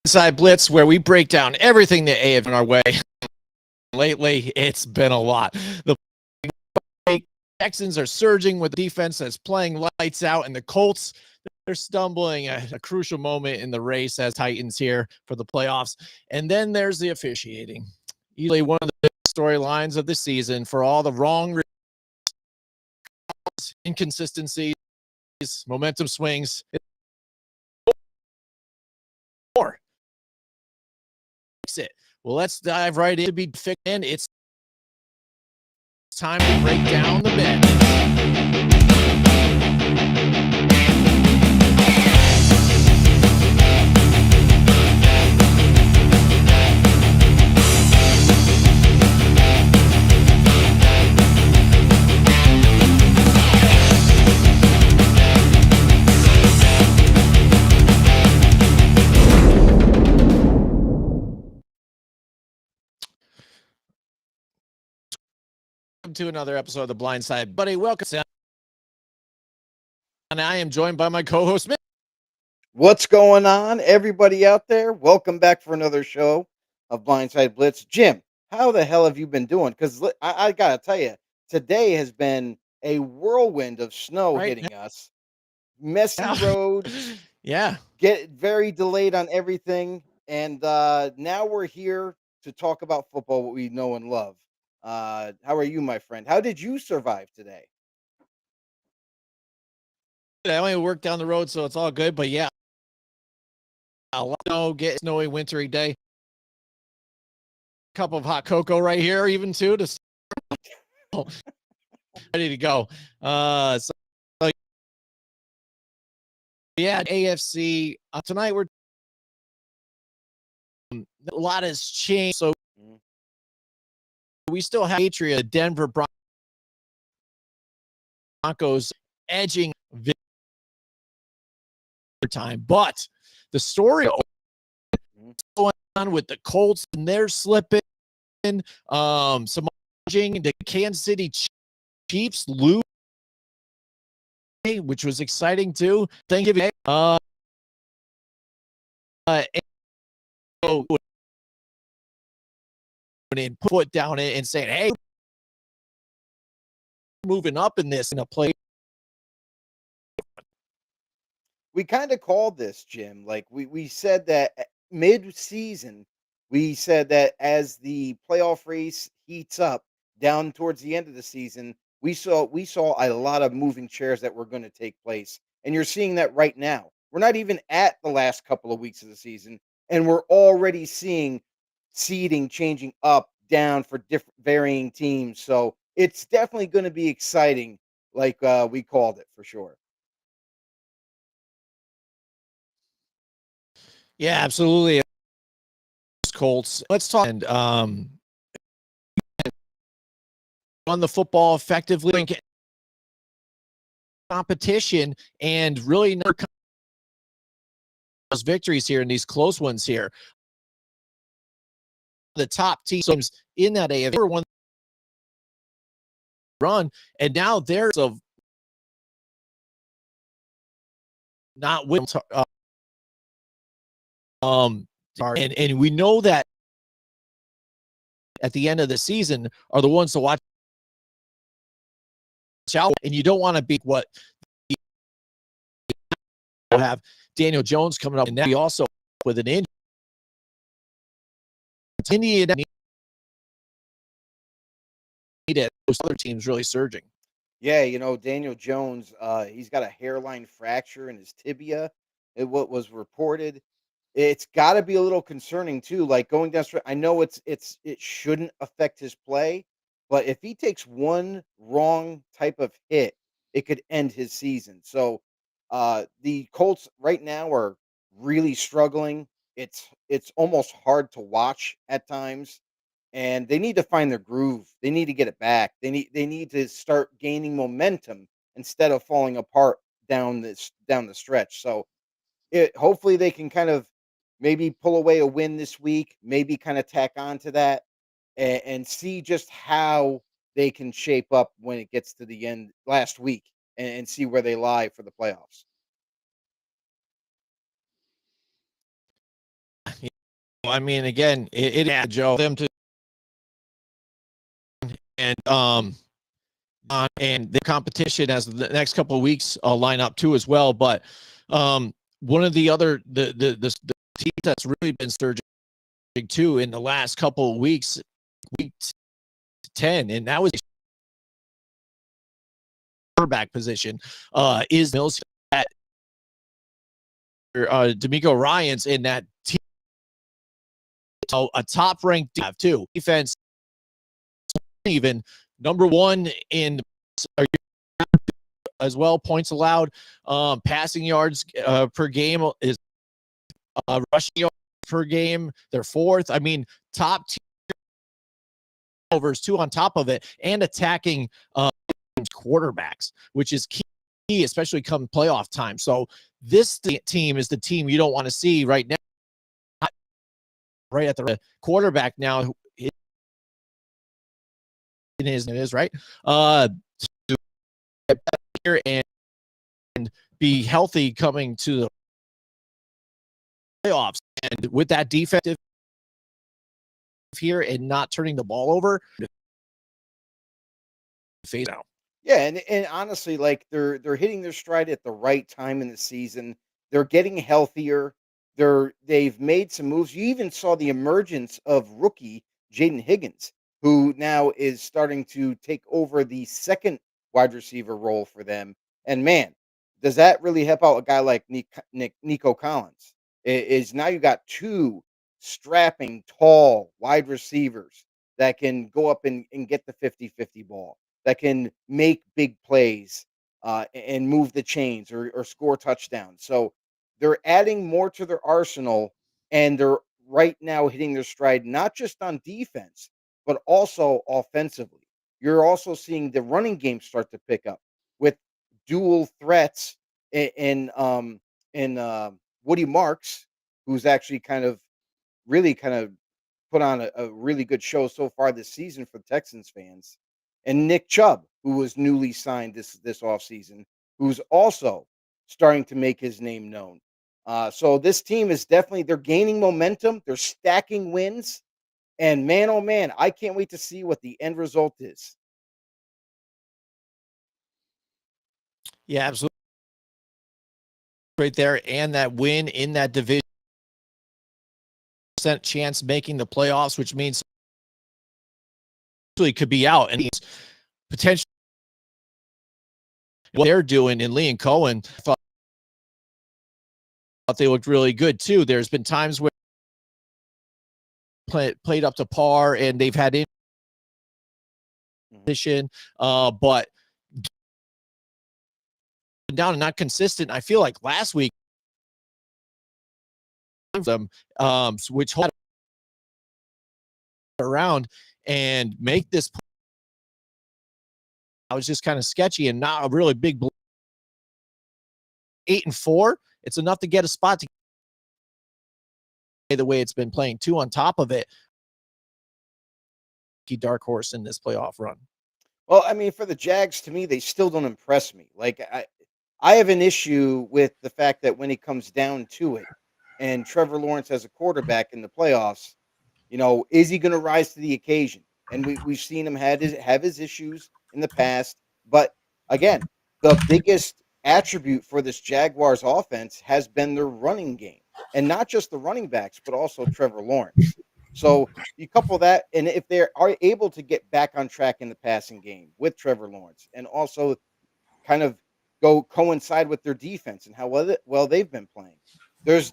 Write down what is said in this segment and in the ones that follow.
Blindside Blitz, where we break down everything the AFC on our way. Lately, it's been a lot. The Texans are surging with a defense that's playing lights out, and the Colts, they're stumbling at a crucial moment in the race as Titans here for the playoffs. And then there's the officiating. Usually one of the storylines of the season for all the wrong inconsistencies, momentum swings. It. Well, let's dive right into be fixed, and it's time to break down the bench. To another episode of the Blindside, buddy. Welcome, and I am joined by my co-host, Mitch. What's going on, everybody out there? Welcome back for another show of Blindside Blitz. Jim, how the hell have you been doing? Because I gotta tell you, today has been a whirlwind of snow hitting us. Messy roads. Yeah. Get very delayed on everything. And now we're here to talk about football, what we know and love. How are you, my friend? How did you survive today? I only work down the road, so it's all good. But yeah, I'll get a snowy, wintry day. Cup of hot cocoa right here, even too, to ready to go. So yeah, AFC tonight. We're a lot has changed. So we still have Patriot, Denver Broncos edging time, but the story going on with the Colts and they're slipping, some the Kansas City Chiefs lose, which was exciting too. Thanksgiving, and put down it and saying, "Hey, moving up in this in a play." We kind of called this, Jim. Like we said that mid-season, we said that as the playoff race heats up down towards the end of the season, we saw a lot of moving chairs that were going to take place. And you're seeing that right now. We're not even at the last couple of weeks of the season, and we're already seeing seeding changing up, down for different varying teams. So it's definitely going to be exciting, like we called it for sure. Yeah, absolutely. Colts. Let's talk and run the football effectively, competition, and really those victories here and these close ones here. The top teams in that AFC were one run, and now there's a not win. And we know that at the end of the season are the ones to watch out, and you don't want to be what we'll have Daniel Jones coming up, and now he also with an injury. Indiana needed those other teams really surging. Yeah, Daniel Jones, he's got a hairline fracture in his tibia. What was reported. It's got to be a little concerning too. Like going down. I know it shouldn't affect his play, but if he takes one wrong type of hit, it could end his season. So, the Colts right now are really struggling. It's almost hard to watch at times, and they need to find their groove. They need to get it back. They need to start gaining momentum instead of falling apart down the stretch. So hopefully they can kind of maybe pull away a win this week, maybe kind of tack on to that and see just how they can shape up when it gets to the end last week and see where they lie for the playoffs. I mean, again, it had Joe them to and the competition as the next couple of weeks line up too as well. But one of the other the team that's really been surging too in the last couple of weeks, week 10, and that was quarterback position is Mills at D'Amico Ryans in that team. So a top ranked too defense, even number one in as well points allowed, passing yards per game is rushing yards per game. They're fourth. I mean, top overs too on top of it, and attacking quarterbacks, which is key, especially come playoff time. So this team is the team you don't want to see right now. Right at the quarterback now, it is right. To get back here and be healthy coming to the playoffs, and with that defensive here and not turning the ball over, face out. Yeah, and honestly, like they're hitting their stride at the right time in the season. They're getting healthier. They've made some moves. You even saw the emergence of rookie Jaden Higgins, who now is starting to take over the second wide receiver role for them. And man, does that really help out a guy like Nico Collins? Is now you got two strapping, tall wide receivers that can go up and get the 50-50 ball, that can make big plays and move the chains or score touchdowns. So they're adding more to their arsenal, and they're right now hitting their stride, not just on defense, but also offensively. You're also seeing the running game start to pick up with dual threats in Woody Marks, who's actually really kind of put on a really good show so far this season for Texans fans, and Nick Chubb, who was newly signed this offseason, who's also starting to make his name known. So this team is definitely they're gaining momentum. They're stacking wins, and man, oh man, I can't wait to see what the end result is. Yeah, absolutely. Right there, and that win in that division chance making the playoffs, which means could be out, and he's potentially what they're doing. And Lee and Cohen thought they looked really good too. There's been times where played up to par, and they've had position, but down and not consistent. I feel like last week them which hold around and make this. I was just kind of sketchy and not a really big 8-4. It's enough to get a spot to the way it's been playing too. On top of it, dark horse in this playoff run. Well, I mean, for the Jags, to me, they still don't impress me. Like I have an issue with the fact that when it comes down to it, and Trevor Lawrence as a quarterback in the playoffs, is he going to rise to the occasion? And we've seen him have his issues in the past, but again, the biggest attribute for this Jaguars offense has been their running game, and not just the running backs, but also Trevor Lawrence. So you couple that, and if they are able to get back on track in the passing game with Trevor Lawrence, and also kind of go coincide with their defense and how well they've been playing, there's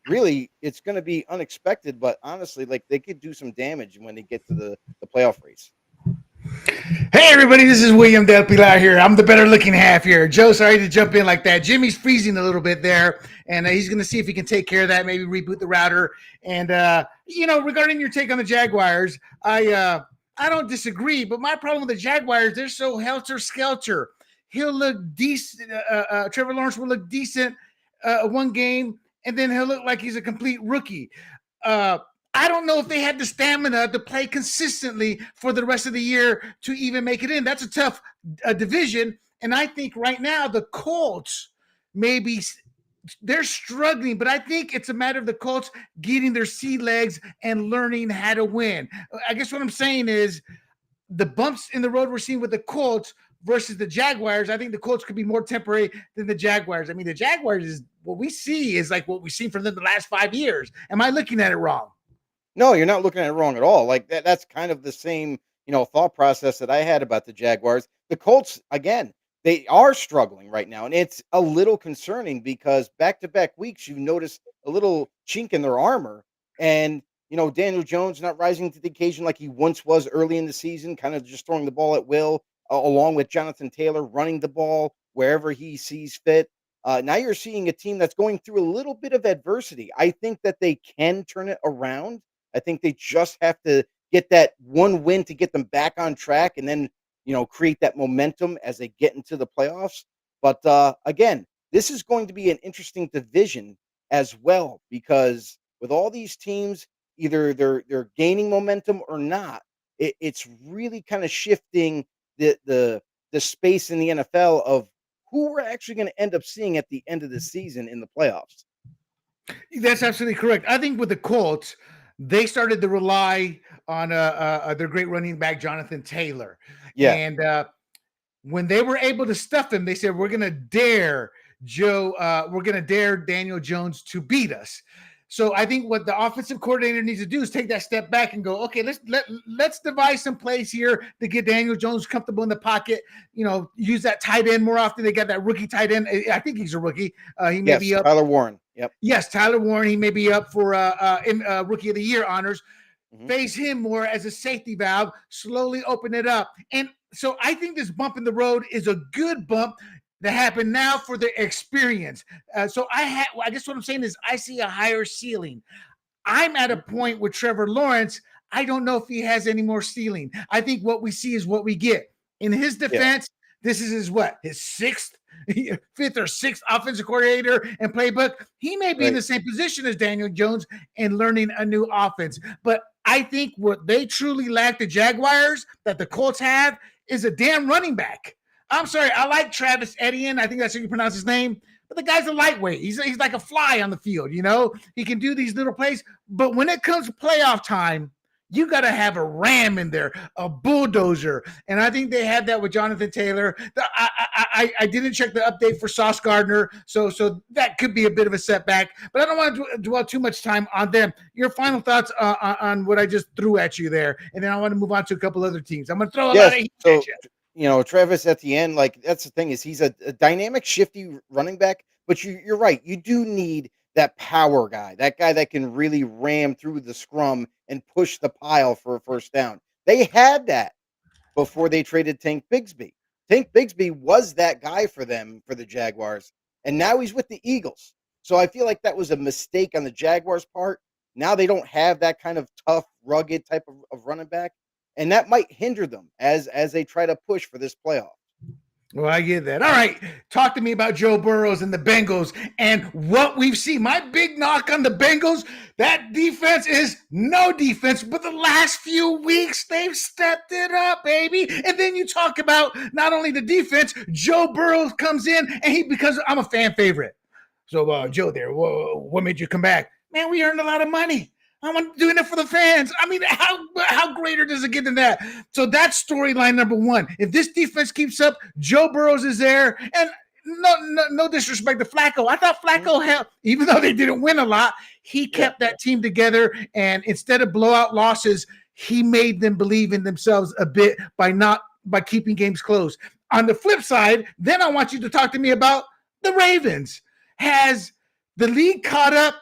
really, it's going to be unexpected, but honestly, like they could do some damage when they get to the playoff race. Hey everybody, this is William Del Pilar here. I'm the better looking half here. Joe, sorry to jump in like that. Jimmy's freezing a little bit there, and he's going to see if he can take care of that, maybe reboot the router. And, regarding your take on the Jaguars, I don't disagree, but my problem with the Jaguars, they're so helter-skelter. He'll look decent. Trevor Lawrence will look decent one game, and then he'll look like he's a complete rookie. I don't know if they had the stamina to play consistently for the rest of the year to even make it in. That's a tough division. And I think right now the Colts maybe they're struggling, but I think it's a matter of the Colts getting their sea legs and learning how to win. I guess what I'm saying is the bumps in the road we're seeing with the Colts versus the Jaguars, I think the Colts could be more temporary than the Jaguars. I mean, the Jaguars is what we see is like what we've seen from them the last 5 years. Am I looking at it wrong? No, you're not looking at it wrong at all. Like that's kind of the same, thought process that I had about the Jaguars. The Colts, again, they are struggling right now, and it's a little concerning because back-to-back weeks you notice a little chink in their armor, and Daniel Jones not rising to the occasion like he once was early in the season, kind of just throwing the ball at will, along with Jonathan Taylor running the ball wherever he sees fit. Now you're seeing a team that's going through a little bit of adversity. I think that they can turn it around. I think they just have to get that one win to get them back on track and then, create that momentum as they get into the playoffs. But again, this is going to be an interesting division as well because with all these teams, either they're gaining momentum or not, it's really kind of shifting the space in the NFL of who we're actually going to end up seeing at the end of the season in the playoffs. That's absolutely correct. I think with the Colts, they started to rely on their great running back, Jonathan Taylor. Yeah. And when they were able to stuff him, they said, we're going to dare Daniel Jones to beat us. So I think what the offensive coordinator needs to do is take that step back and go, okay, let's devise some plays here to get Daniel Jones comfortable in the pocket. Use that tight end more often. They got that rookie tight end. I think he's a rookie. He may be up. Tyler Warren. Yep. Yes, Tyler Warren. He may be up for Rookie of the Year honors. Mm-hmm. Face him more as a safety valve. Slowly open it up, and so I think this bump in the road is a good bump that happened now for the experience. So I guess what I'm saying is I see a higher ceiling. I'm at a point with Trevor Lawrence. I don't know if he has any more ceiling. I think what we see is what we get. In his defense, This is his fifth or sixth offensive coordinator and playbook. He may be in the same position as Daniel Jones and learning a new offense. But I think what they truly lack, the Jaguars, that the Colts have, is a damn running back. I'm sorry, I like Travis Etienne. I think that's how you pronounce his name. But the guy's a lightweight. He's like a fly on the field, He can do these little plays. But when it comes to playoff time, you got to have a ram in there, a bulldozer. And I think they had that with Jonathan Taylor. I didn't check the update for Sauce Gardner, so that could be a bit of a setback. But I don't want to dwell too much time on them. Your final thoughts on what I just threw at you there. And then I want to move on to a couple other teams. I'm going to throw a lot of heat at you. Travis Etienne, that's the thing is he's a dynamic, shifty running back, but you're right. You do need that power guy, that guy that can really ram through the scrum and push the pile for a first down. They had that before they traded Tank Bigsby. Tank Bigsby was that guy for them, for the Jaguars, and now he's with the Eagles. So I feel like that was a mistake on the Jaguars' part. Now they don't have that kind of tough, rugged type of running back. And that might hinder them as they try to push for this playoff. Well, I get that. All right. Talk to me about Joe Burrows and the Bengals and what we've seen. My big knock on the Bengals, that defense is no defense, but the last few weeks, they've stepped it up, baby. And then you talk about not only the defense, Joe Burrows comes in and because I'm a fan favorite. So, Joe there, what made you come back? Man, we earned a lot of money. I'm doing it for the fans. I mean, how greater does it get than that? So that's storyline number one. If this defense keeps up, Joe Burrows is there. And no disrespect to Flacco. I thought Flacco helped, even though they didn't win a lot, he kept that team together. And instead of blowout losses, he made them believe in themselves a bit by keeping games close. On the flip side, then I want you to talk to me about the Ravens. Has the league caught up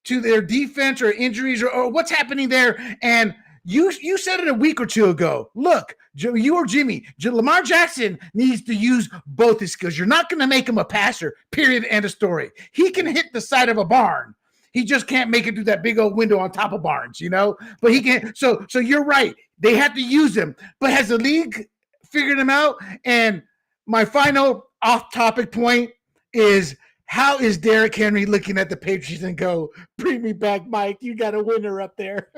to their defense or injuries or what's happening there? And you said it a week or two ago. Look, you or Jimmy, Lamar Jackson needs to use both his skills. You're not going to make him a passer, period, end of story. He can hit the side of a barn. He just can't make it through that big old window on top of barns, But he can. So you're right. They have to use him. But has the league figured him out? And my final off-topic point is, how is Derrick Henry looking at the Patriots and go, bring me back, Mike? You got a winner up there.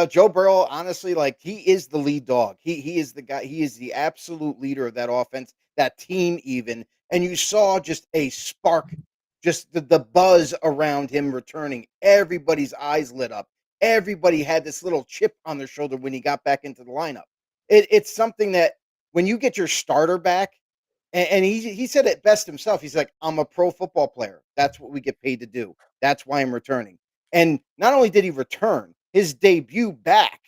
Joe Burrow, honestly, he is the lead dog. He is the guy. He is the absolute leader of that offense, that team even. And you saw just a spark just the buzz around him returning. Everybody's eyes lit up. Everybody had this little chip on their shoulder when he got back into the lineup. It's something that when you get your starter back, and he said it best himself. He's like, I'm a pro football player. That's what we get paid to do. That's why I'm returning. And not only did he return, his debut back,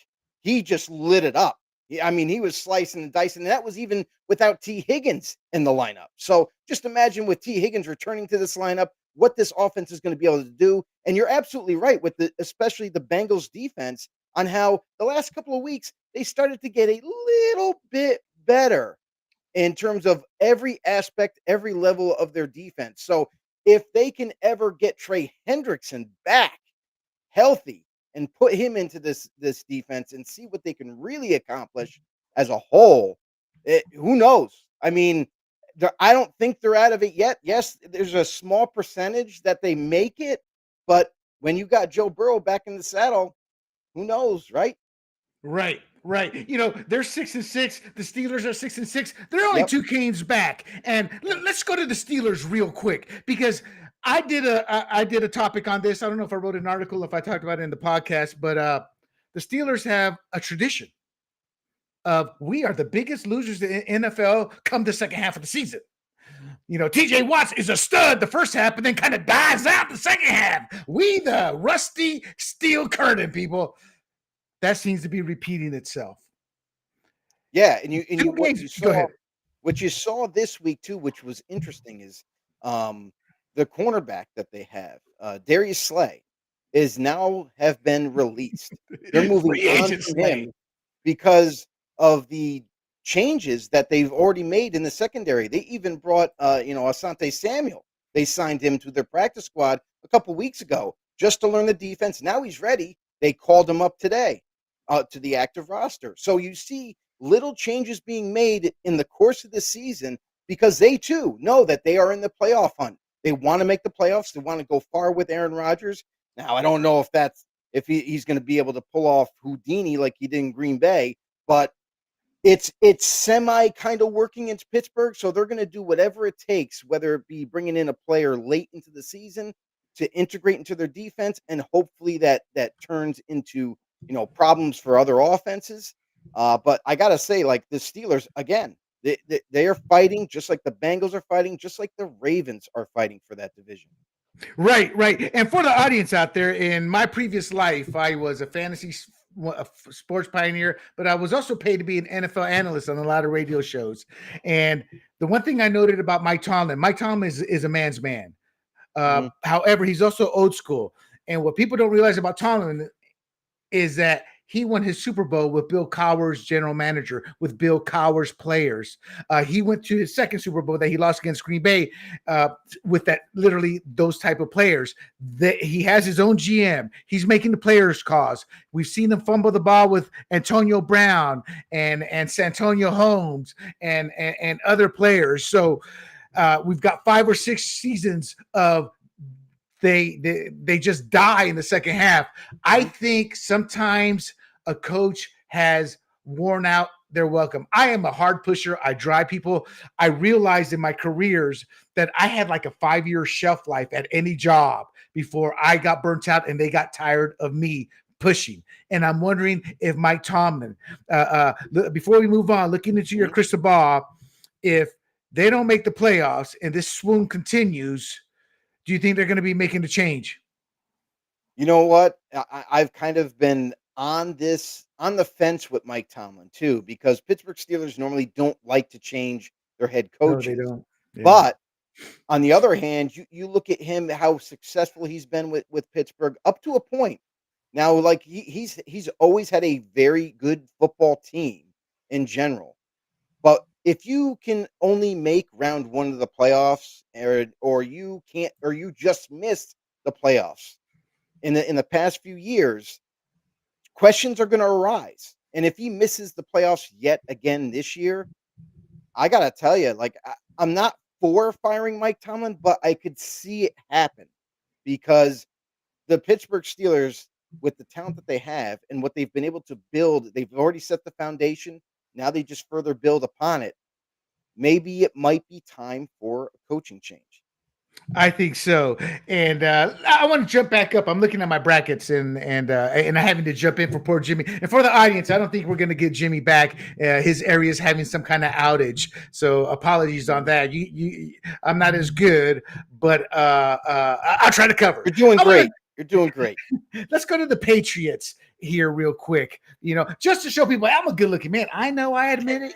he just lit it up. I mean, he was slicing and dicing, and that was even without T. Higgins in the lineup. So just imagine with T. Higgins returning to this lineup, what this offense is going to be able to do. And you're absolutely right with especially the Bengals defense on how the last couple of weeks they started to get a little bit better in terms of every aspect, every level of their defense. So if they can ever get Trey Hendrickson back healthy and put him into this defense and see what they can really accomplish as a whole, who knows? I mean, I don't think they're out of it yet. Yes, there's a small percentage that they make it, but when you got Joe Burrow back in the saddle, who knows, right? Right. They're 6-6. The Steelers are 6-6. They're only 2 games back. And let's go to the Steelers real quick because I did a topic on this. I don't know if I wrote an article, if I talked about it in the podcast, but the Steelers have a tradition of we are the biggest losers in NFL come the second half of the season. TJ Watts is a stud the first half, but then kind of dies out the second half. We the rusty steel curtain, people. That seems to be repeating itself. Yeah, what you saw this week too, which was interesting, is the cornerback that they have, Darius Slay, is now have been released. They're moving on from him because of the changes that they've already made in the secondary. They even brought Asante Samuel. They signed him to their practice squad a couple weeks ago just to learn the defense. Now he's ready. They called him up today to the active roster. So you see little changes being made in the course of the season because they too know that they are in the playoff hunt. They want to make the playoffs. They want to go far with Aaron Rodgers. Now, I don't know if he's going to be able to pull off Houdini like he did in Green Bay, but it's semi kind of working into Pittsburgh. So they're going to do whatever it takes, whether it be bringing in a player late into the season to integrate into their defense, and hopefully that turns into problems for other offenses. But I gotta say, like the Steelers again, they are fighting just like the Bengals are fighting, just like the Ravens are fighting for that division. Right. And for the audience out there, in my previous life, I was a fantasy sports pioneer, but I was also paid to be an NFL analyst on a lot of radio shows. And the one thing I noted about Mike Tomlin is a man's man. However, he's also old school. And what people don't realize about Tomlin is that he won his Super Bowl with Bill Cowher's general manager, with Bill Cowher's players. He went to his second Super Bowl that he lost against Green Bay with those type of players. He has his own GM. He's making the players calls. We've seen him fumble the ball with Antonio Brown and Santonio Holmes and other players. So we've got 5 or 6 seasons of they just die in the second half. I think sometimes a coach has worn out their welcome. I am a hard pusher. I drive people. I realized in my careers that I had like a 5-year shelf life at any job before I got burnt out and they got tired of me pushing. And I'm wondering if Mike Tomlin, before we move on, looking into your crystal ball, if they don't make the playoffs and this swoon continues, do you think they're going to be making the change? You know what? I've kind of been on the fence with Mike Tomlin too, because Pittsburgh Steelers normally don't like to change their head coaches. No, they don't. Yeah. But on the other hand, you look at him, how successful he's been with Pittsburgh up to a point. Now, like he's always had a very good football team in general. But if you can only make round 1 of the playoffs, or you can't, or you just missed the playoffs in the past few years, questions are going to arise. And if he misses the playoffs yet again this year, I got to tell you, like I'm not for firing Mike Tomlin, but I could see it happen because the Pittsburgh Steelers, with the talent that they have and what they've been able to build, they've already set the foundation. Now they just further build upon it. Maybe it might be time for a coaching change. I think so, and I want to jump back up. I'm looking at my brackets, and I'm having to jump in for poor Jimmy. And for the audience, I don't think we're going to get Jimmy back. His area is having some kind of outage, so apologies on that. I'm not as good, but I'll try to cover. You're doing great. You're doing great. Let's go to the Patriots here real quick. Just to show people I'm a good-looking man. I know, I admit it.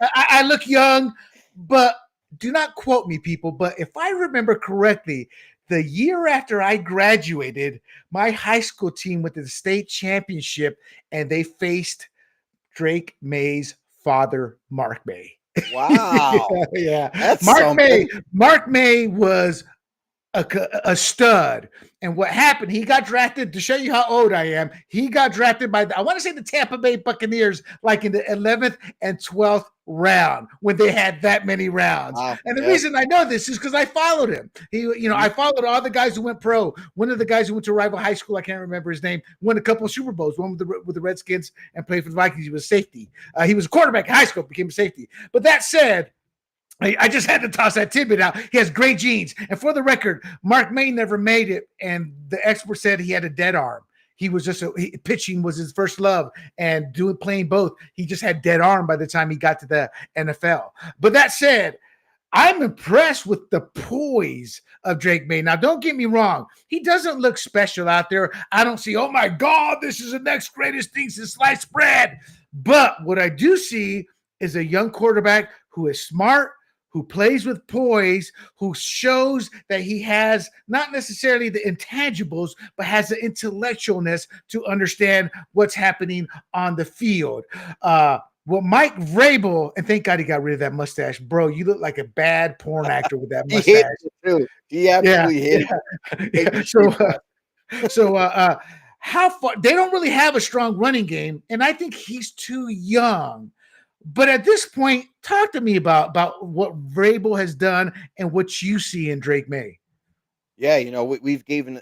I look young, but do not quote me, people, but if I remember correctly, the year after I graduated, my high school team went to the state championship and they faced Drake May's father, Mark May. Wow. Yeah. That's Mark May was a stud. And what happened, he got drafted, to show you how old I am, he got drafted by, I want to say, the Tampa Bay Buccaneers, like in the 11th and 12th round, when they had that many rounds. Wow. And the reason I know this is because I followed him. I followed all the guys who went pro. One of the guys who went to rival high school, I can't remember his name, won a couple of Super Bowls, one with the Redskins and played for the Vikings. He was safety. He was a quarterback in high school, became a safety. But that said, I just had to toss that tidbit out. He has great genes. And for the record, Mark May never made it. And the expert said he had a dead arm. He was just pitching was his first love, and playing both. He just had dead arm by the time he got to the NFL. But that said, I'm impressed with the poise of Drake May. Now, don't get me wrong. He doesn't look special out there. I don't see, oh my God, this is the next greatest thing since sliced bread. But what I do see is a young quarterback who is smart, who plays with poise, who shows that he has not necessarily the intangibles, but has the intellectualness to understand what's happening on the field. Mike Vrabel, and thank God he got rid of that mustache. Bro, you look like a bad porn actor with that mustache. He hit it too. He absolutely hit it. So how far? They don't really have a strong running game, and I think he's too young. But at this point, talk to me about what Vrabel has done and what you see in Drake May. Yeah, we've given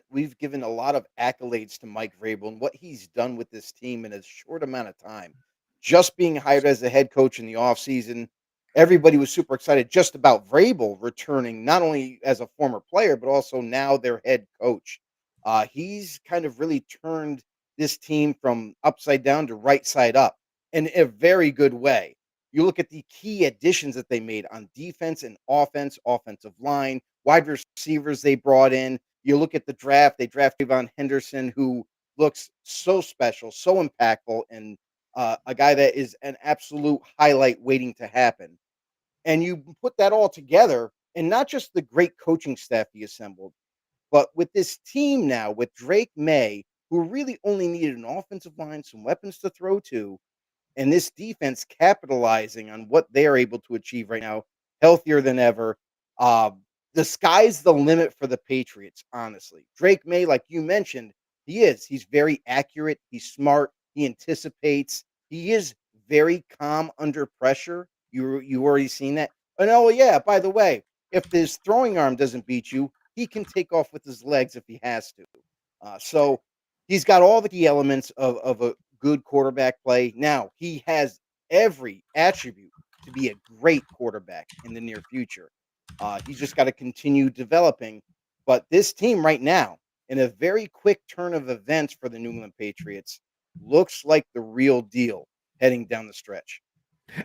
a lot of accolades to Mike Vrabel and what he's done with this team in a short amount of time. Just being hired as the head coach in the offseason, everybody was super excited just about Vrabel returning, not only as a former player, but also now their head coach. He's kind of really turned this team from upside down to right side up in a very good way. You look at the key additions that they made on defense and offensive line, wide receivers they brought in. You look at the draft, they drafted Von Henderson, who looks so special, so impactful, and a guy that is an absolute highlight waiting to happen. And you put that all together, and not just the great coaching staff he assembled, but with this team now, with Drake May, who really only needed an offensive line, some weapons to throw to, and this defense capitalizing on what they're able to achieve right now, healthier than ever. The sky's the limit for the Patriots, honestly. Drake May, like you mentioned, he's very accurate. He's smart. He anticipates. He is very calm under pressure. You already seen that. And oh yeah, by the way, if his throwing arm doesn't beat you, he can take off with his legs if he has to. So he's got all the key elements of a good quarterback play. Now, he has every attribute to be a great quarterback in the near future. He's just got to continue developing. But this team right now, in a very quick turn of events for the New England Patriots, looks like the real deal heading down the stretch.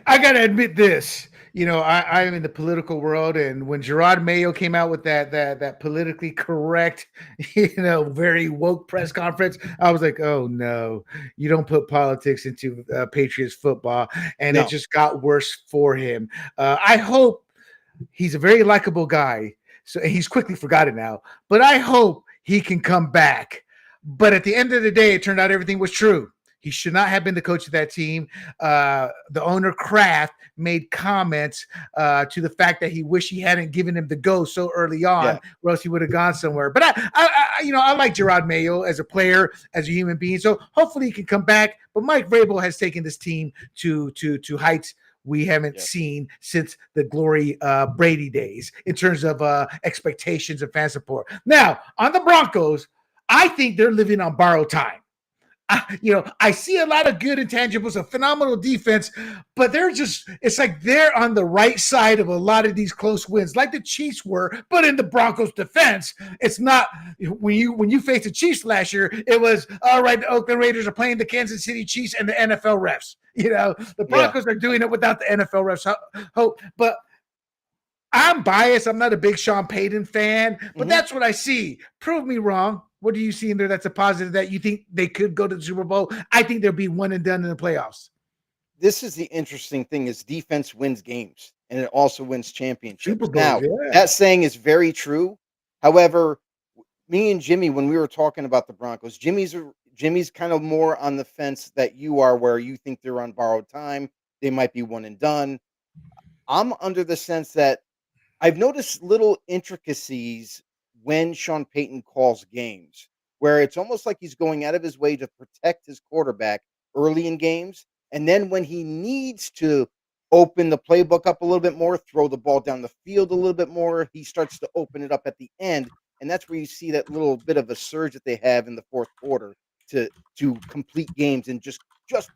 I got to admit this, I'm in the political world, and when Gerard Mayo came out with that politically correct, very woke press conference, I was like, oh no, you don't put politics into Patriots football, and It just got worse for him. I hope he's a very likable guy, so he's quickly forgotten now, but I hope he can come back. But at the end of the day, it turned out everything was true. He should not have been the coach of that team. The owner, Kraft, made comments to the fact that he wished he hadn't given him the go so early on, or else he would have gone somewhere. But I like Gerard Mayo as a player, as a human being. So hopefully he can come back. But Mike Vrabel has taken this team to heights we haven't seen since the glory Brady days in terms of expectations and fan support. Now, on the Broncos, I think they're living on borrowed time. I see a lot of good intangibles, a phenomenal defense, but it's like they're on the right side of a lot of these close wins, like the Chiefs were, but in the Broncos' defense, it's not when you faced the Chiefs last year, it was all right, the Oakland Raiders are playing the Kansas City Chiefs and the NFL refs. The Broncos are doing it without the NFL refs. But I'm biased. I'm not a big Sean Payton fan, but that's what I see. Prove me wrong. What do you see in there that's a positive that you think they could go to the Super Bowl? I think they'll be one and done in the playoffs. This is the interesting thing is defense wins games and it also wins championships. Super Bowls, Now, yeah. that saying is very true. However, me and Jimmy, when we were talking about the Broncos, Jimmy's kind of more on the fence that you are, where you think they're on borrowed time. They might be one and done. I'm under the sense that I've noticed little intricacies when Sean Payton calls games, where it's almost like he's going out of his way to protect his quarterback early in games. And then when he needs to open the playbook up a little bit more, throw the ball down the field a little bit more, he starts to open it up at the end. And that's where you see that little bit of a surge that they have in the fourth quarter to complete games and just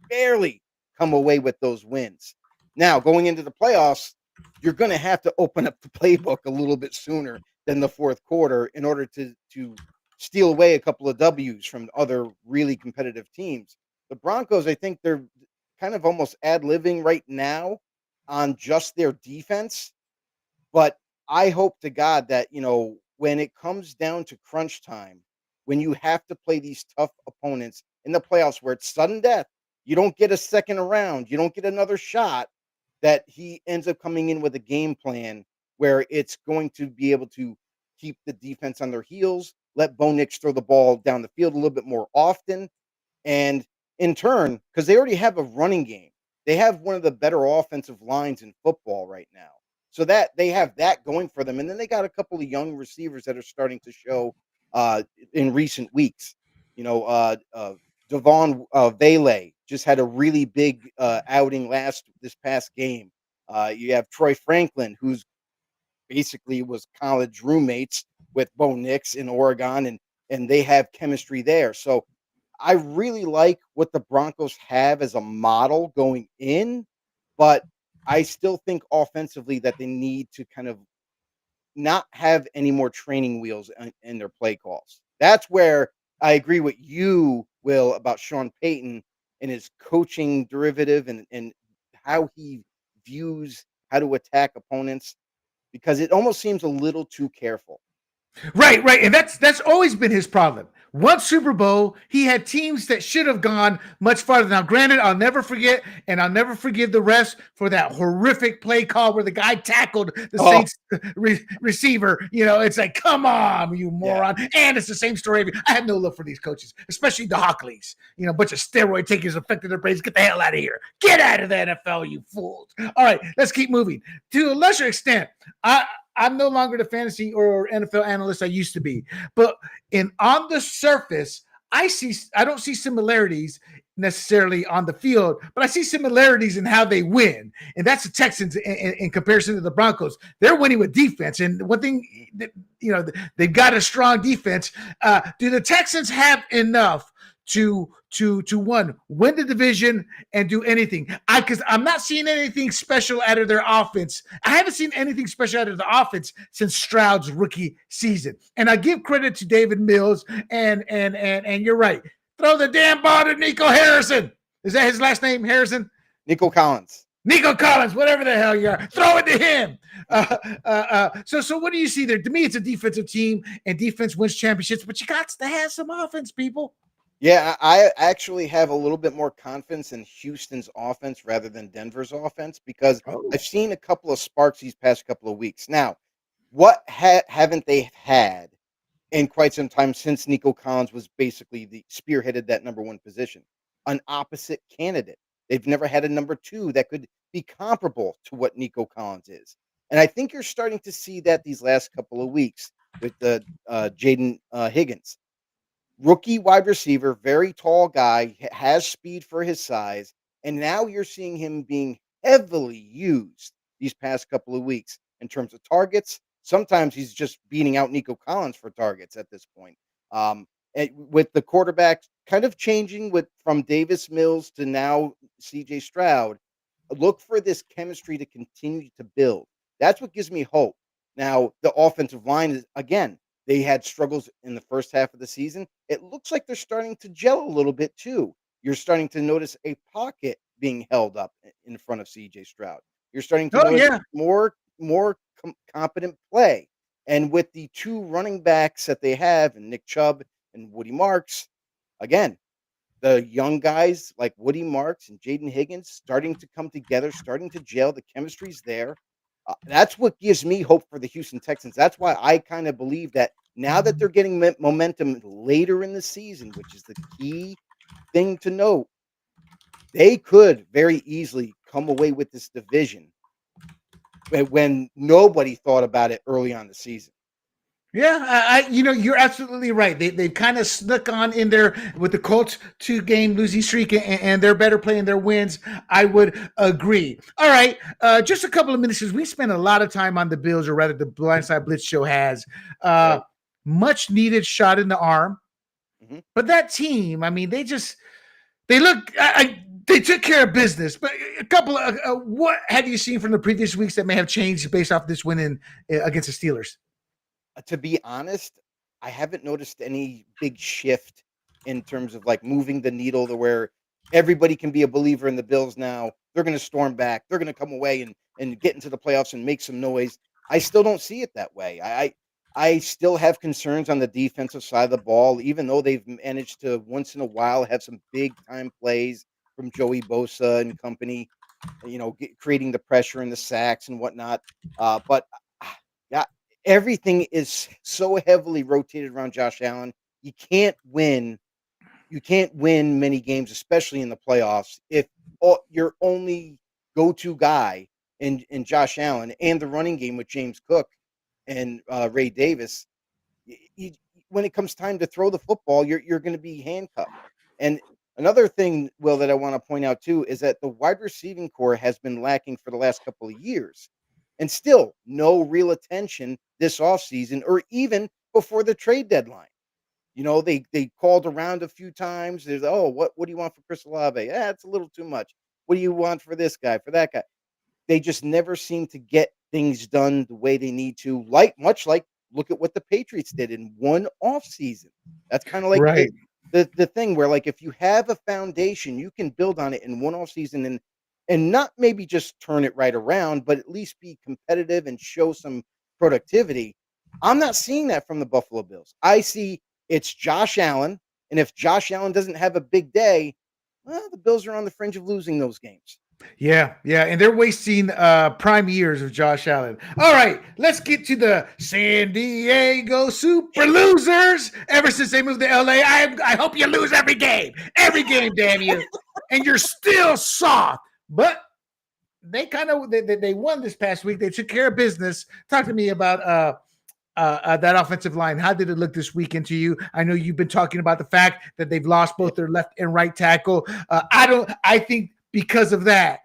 barely come away with those wins. Now, going into the playoffs, you're going to have to open up the playbook a little bit sooner than the fourth quarter in order to steal away a couple of W's from other really competitive teams. The Broncos, I think they're kind of almost ad-libbing right now on just their defense, but I hope to God that, when it comes down to crunch time, when you have to play these tough opponents in the playoffs where it's sudden death, you don't get a second around, you don't get another shot, that he ends up coming in with a game plan where it's going to be able to keep the defense on their heels, let Bo Nix throw the ball down the field a little bit more often, and in turn, because they already have a running game, they have one of the better offensive lines in football right now. So that they have that going for them. And then they got a couple of young receivers that are starting to show in recent weeks. Devon Vele just had a really big outing this past game. You have Troy Franklin, who's basically was college roommates with Bo Nix in Oregon, and they have chemistry there. So I really like what the Broncos have as a model going in, but I still think offensively that they need to kind of not have any more training wheels in their play calls. That's where I agree with you, Will, about Sean Payton and his coaching derivative and how he views how to attack opponents, because it almost seems a little too careful. Right. And that's always been his problem. One Super Bowl, he had teams that should have gone much farther. Now, granted, I'll never forget, and I'll never forgive the refs for that horrific play call where the guy tackled the Saints receiver. It's like, come on, you moron. Yeah. And it's the same story. I have no love for these coaches, especially the Hockleys. A bunch of steroid takers affected their brains. Get the hell out of here. Get out of the NFL, you fools. All right, let's keep moving. To a lesser extent, I'm no longer the fantasy or NFL analyst I used to be, but on the surface, I don't see similarities necessarily on the field, but I see similarities in how they win, and that's the Texans in comparison to the Broncos. They're winning with defense, and one thing, they've got a strong defense. Do the Texans have enough to win the division and do anything? Because I'm not seeing anything special out of their offense. I haven't seen anything special out of the offense since Stroud's rookie season. And I give credit to David Mills, and you're right. Throw the damn ball to Nico Harrison. Is that his last name, Harrison? Nico Collins, whatever the hell you are. Throw it to him. So what do you see there? To me, it's a defensive team, and defense wins championships, but you got to have some offense, people. Yeah, I actually have a little bit more confidence in Houston's offense rather than Denver's offense, because I've seen a couple of sparks these past couple of weeks. Now, what haven't they had in quite some time since Nico Collins was basically spearheaded that number one position? An opposite candidate. They've never had a number two that could be comparable to what Nico Collins is. And I think you're starting to see that these last couple of weeks with the Jaden Higgins. Rookie wide receiver, very tall guy, has speed for his size, and now you're seeing him being heavily used these past couple of weeks in terms of targets. Sometimes he's just beating out Nico Collins for targets at this point. with the quarterback kind of changing from Davis Mills to now CJ Stroud, look for this chemistry to continue to build. That's what gives me hope. Now, the offensive line is, again, they had struggles in the first half of the season. It looks like they're starting to gel a little bit too. You're starting to notice a pocket being held up in front of CJ Stroud. You're starting to Oh notice yeah. more competent play. And with the two running backs that they have, and Nick Chubb and Woody Marks, again, the young guys like Woody Marks and Jaden Higgins starting to come together, starting to gel. The chemistry's there. That's what gives me hope for the Houston Texans. That's why I kind of believe that now that they're getting momentum later in the season, which is the key thing to note, they could very easily come away with this division when nobody thought about it early on the season. Yeah, you're absolutely right. They've kind of snuck on in there with the Colts 2-game losing streak, and they're better playing their wins. I would agree. All right, just a couple of minutes because we spent a lot of time on the Bills, or rather, the Blindside Blitz show has Right. much needed shot in the arm. Mhm. But that team, I mean, they look. They took care of business. But a couple of what have you seen from the previous weeks that may have changed based off this win against the Steelers? To be honest, I haven't noticed any big shift in terms of like moving the needle to where everybody can be a believer in the Bills now. They're going to storm back. They're going to come away and get into the playoffs and make some noise. I still don't see it that way. I still have concerns on the defensive side of the ball, even though they've managed to once in a while have some big time plays from Joey Bosa and company, creating the pressure and the sacks and whatnot. But yeah, everything is so heavily rotated around Josh Allen. You can't win. You can't win many games, especially in the playoffs, if your only go-to guy in Josh Allen and the running game with James Cook and Ray Davis. You, when it comes time to throw the football, you're going to be handcuffed. And another thing, Will, that I want to point out too is that the wide receiving core has been lacking for the last couple of years, and still no real attention this offseason or even before the trade deadline. They called around a few times. There's what do you want for Chris Olave? It's a little too much. What do you want for this guy, for that guy? They just never seem to get things done the way they need to, much like look at what the Patriots did in one off season. That's kind of like the Right. the thing where, like, if you have a foundation, you can build on it in one off season and not maybe just turn it right around, but at least be competitive and show some productivity. I'm not seeing that from the Buffalo Bills. I see it's Josh Allen, and if Josh Allen doesn't have a big day, well, the Bills are on the fringe of losing those games. Yeah, and they're wasting prime years of Josh Allen. All right, let's get to the San Diego Super Losers. Ever since they moved to LA, I hope you lose every game, damn you, and you're still soft. But they they won this past week. They took care of business. Talk to me about that offensive line. How did it look this weekend to you? I know you've been talking about the fact that they've lost both their left and right tackle. I think because of that,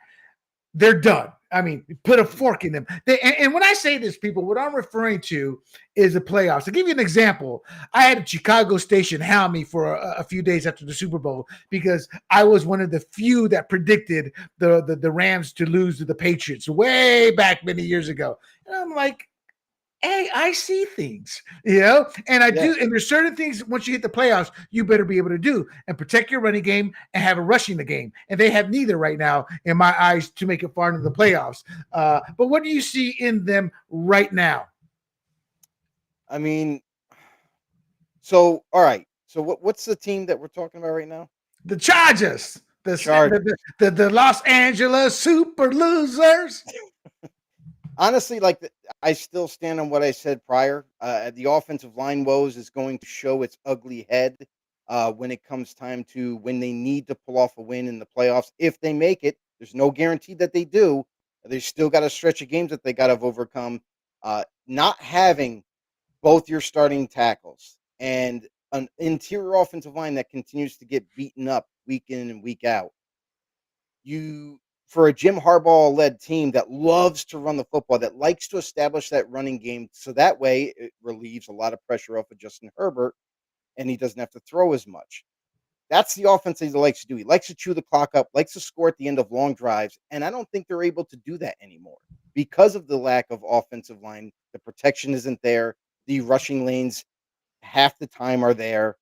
they're done. I mean, put a fork in them. And when I say this, people, what I'm referring to is the playoffs. To give you an example, I had a Chicago station hound me for a few days after the Super Bowl because I was one of the few that predicted the Rams to lose to the Patriots way back many years ago. And I'm like, hey, I see things, and I do. And there's certain things once you hit the playoffs, you better be able to do and protect your running game and have a rushing the game. And they have neither right now, in my eyes, to make it far into the playoffs. But what do you see in them right now? I mean, so all right. So what's the team that we're talking about right now? The Chargers, Chargers. the Los Angeles Super Losers. Honestly, I still stand on what I said prior. The offensive line woes is going to show its ugly head when it comes time to when they need to pull off a win in the playoffs. If they make it, there's no guarantee that they do. They still got a stretch of games that they got to overcome. Not having both your starting tackles and an interior offensive line that continues to get beaten up week in and week out. For a Jim Harbaugh-led team that loves to run the football, that likes to establish that running game, so that way it relieves a lot of pressure off of Justin Herbert. and he doesn't have to throw as much. That's the offense that he likes to do. He likes to chew the clock up, likes to score at the end of long drives, and I don't think they're able to do that anymore because of the lack of offensive line. The protection isn't there. The rushing lanes half the time are there.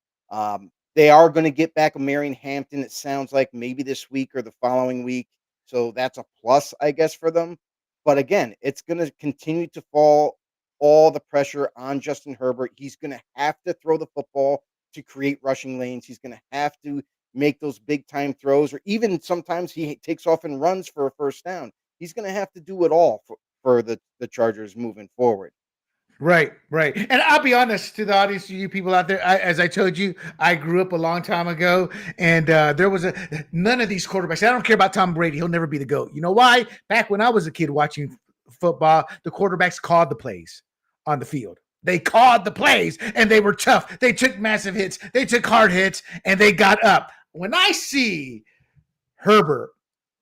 They are going to get back a Marion Hampton, it sounds like maybe this week or the following week. So that's a plus, I guess, for them. But again, it's going to continue to fall all the pressure on Justin Herbert. He's going to have to throw the football to create rushing lanes. He's going to have to make those big time throws, or even sometimes he takes off and runs for a first down. He's going to have to do it all for the Chargers moving forward. Right. And I'll be honest to the audience, to you people out there. As I told you, I grew up a long time ago, and there was none of these quarterbacks. I don't care about Tom Brady; he'll never be the GOAT. You know why? Back when I was a kid watching football, the quarterbacks called the plays on the field. They called the plays, and they were tough. They took massive hits, they took hard hits, and they got up. When I see Herbert,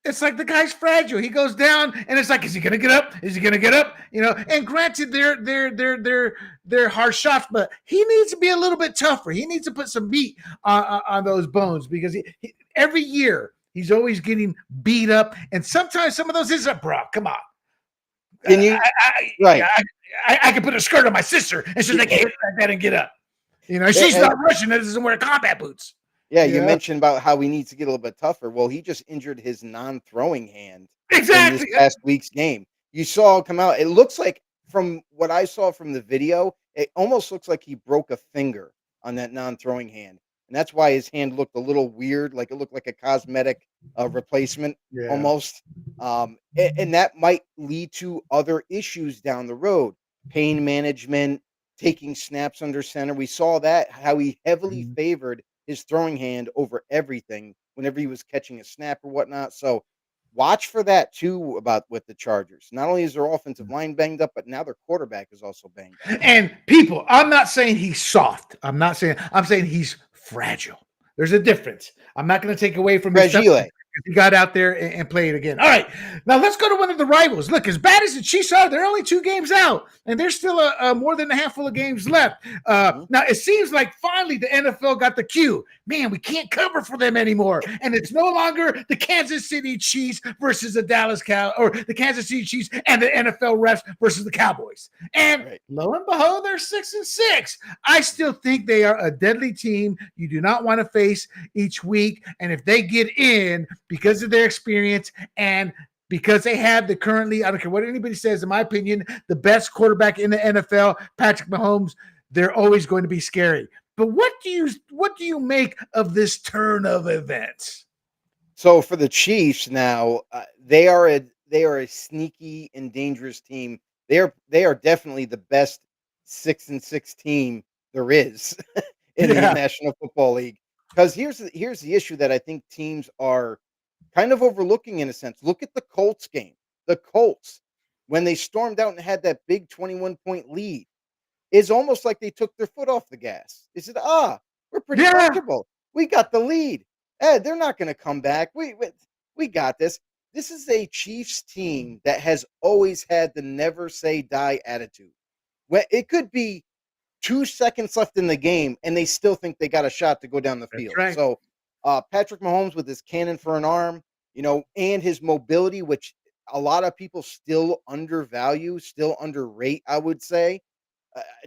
it's like the guy's fragile. He goes down, and it's like, is he going to get up? Is he going to get up? You know. And granted, they're hard shots, but he needs to be a little bit tougher. He needs to put some meat on those bones, because every year he's always getting beat up, and sometimes some of those is up, bro. Come on. Can you? Right. I can put a skirt on my sister, and she's like, "Hey, like that and get up." You know, she's not Russian. That doesn't wear combat boots. Yeah, you mentioned about how he needs to get a little bit tougher. Well, he just injured his non-throwing hand in this past week's game. You saw it come out. It looks like, from what I saw from the video, it almost looks like he broke a finger on that non-throwing hand. And that's why his hand looked a little weird, like it looked like a cosmetic replacement almost. And that might lead to other issues down the road. Pain management, taking snaps under center. We saw that, how he heavily favored his throwing hand over everything whenever he was catching a snap or whatnot. So watch for that too about with the Chargers. Not only is their offensive line banged up, but now their quarterback is also banged up. And people, I'm not saying he's soft. I'm saying he's fragile. There's a difference. I'm not going to take away from his stuff. He got out there and played again. All right, now let's go to one of the rivals. Look, as bad as the Chiefs are, they're only 2 games out, and there's still more than a handful of games left. Now, it seems like finally the NFL got the cue. Man, we can't cover for them anymore, and it's no longer the Kansas City Chiefs versus the the Kansas City Chiefs and the NFL refs versus the Cowboys. And lo and behold, they're 6-6. I still think they are a deadly team you do not want to face each week, and if they get in, because of their experience and because they have I don't care what anybody says, in my opinion, the best quarterback in the NFL, Patrick Mahomes, they're always going to be scary. But what do you make of this turn of events? So for the Chiefs now, they are a sneaky and dangerous team. They are definitely the best 6-6 team there is in the National Football League. Because here's the issue that I think teams are kind of overlooking in a sense. Look at the Colts game. The Colts, when they stormed out and had that big 21-point lead, is almost like they took their foot off the gas. They said, we're pretty comfortable. We got the lead. They're not going to come back. We got this. This is a Chiefs team that has always had the never say die attitude. When it could be 2 seconds left in the game, and they still think they got a shot to go down the field. Right. So Patrick Mahomes with his cannon for an arm, and his mobility, which a lot of people still undervalue, still underrate, I would say.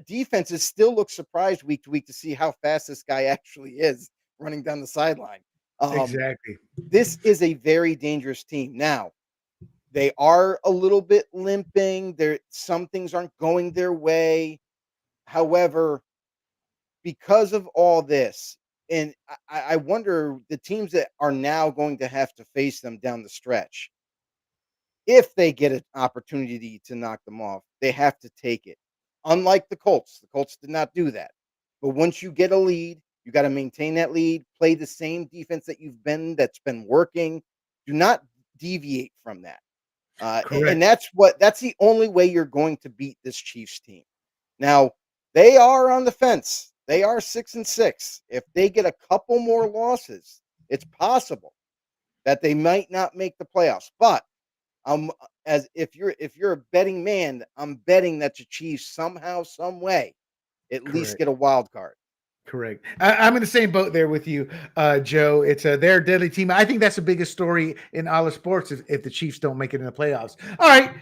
Defenses still look surprised week to week to see how fast this guy actually is running down the sideline. Exactly. This is a very dangerous team. Now, they are a little bit limping. Some things aren't going their way. However, because of all this, and I wonder the teams that are now going to have to face them down the stretch, if they get an opportunity to knock them off, they have to take it. Unlike the Colts did not do that. But once you get a lead, you got to maintain that lead, play the same defense that's been working. Do not deviate from that. And that's the only way you're going to beat this Chiefs team. Now, they are on the fence. They are 6-6. If they get a couple more losses, it's possible that they might not make the playoffs. But as if you're a betting man, I'm betting that the Chiefs somehow, some way, at least get a wild card. Correct. I'm in the same boat there with you, Joe. It's their deadly team. I think that's the biggest story in all of sports if the Chiefs don't make it in the playoffs. All right.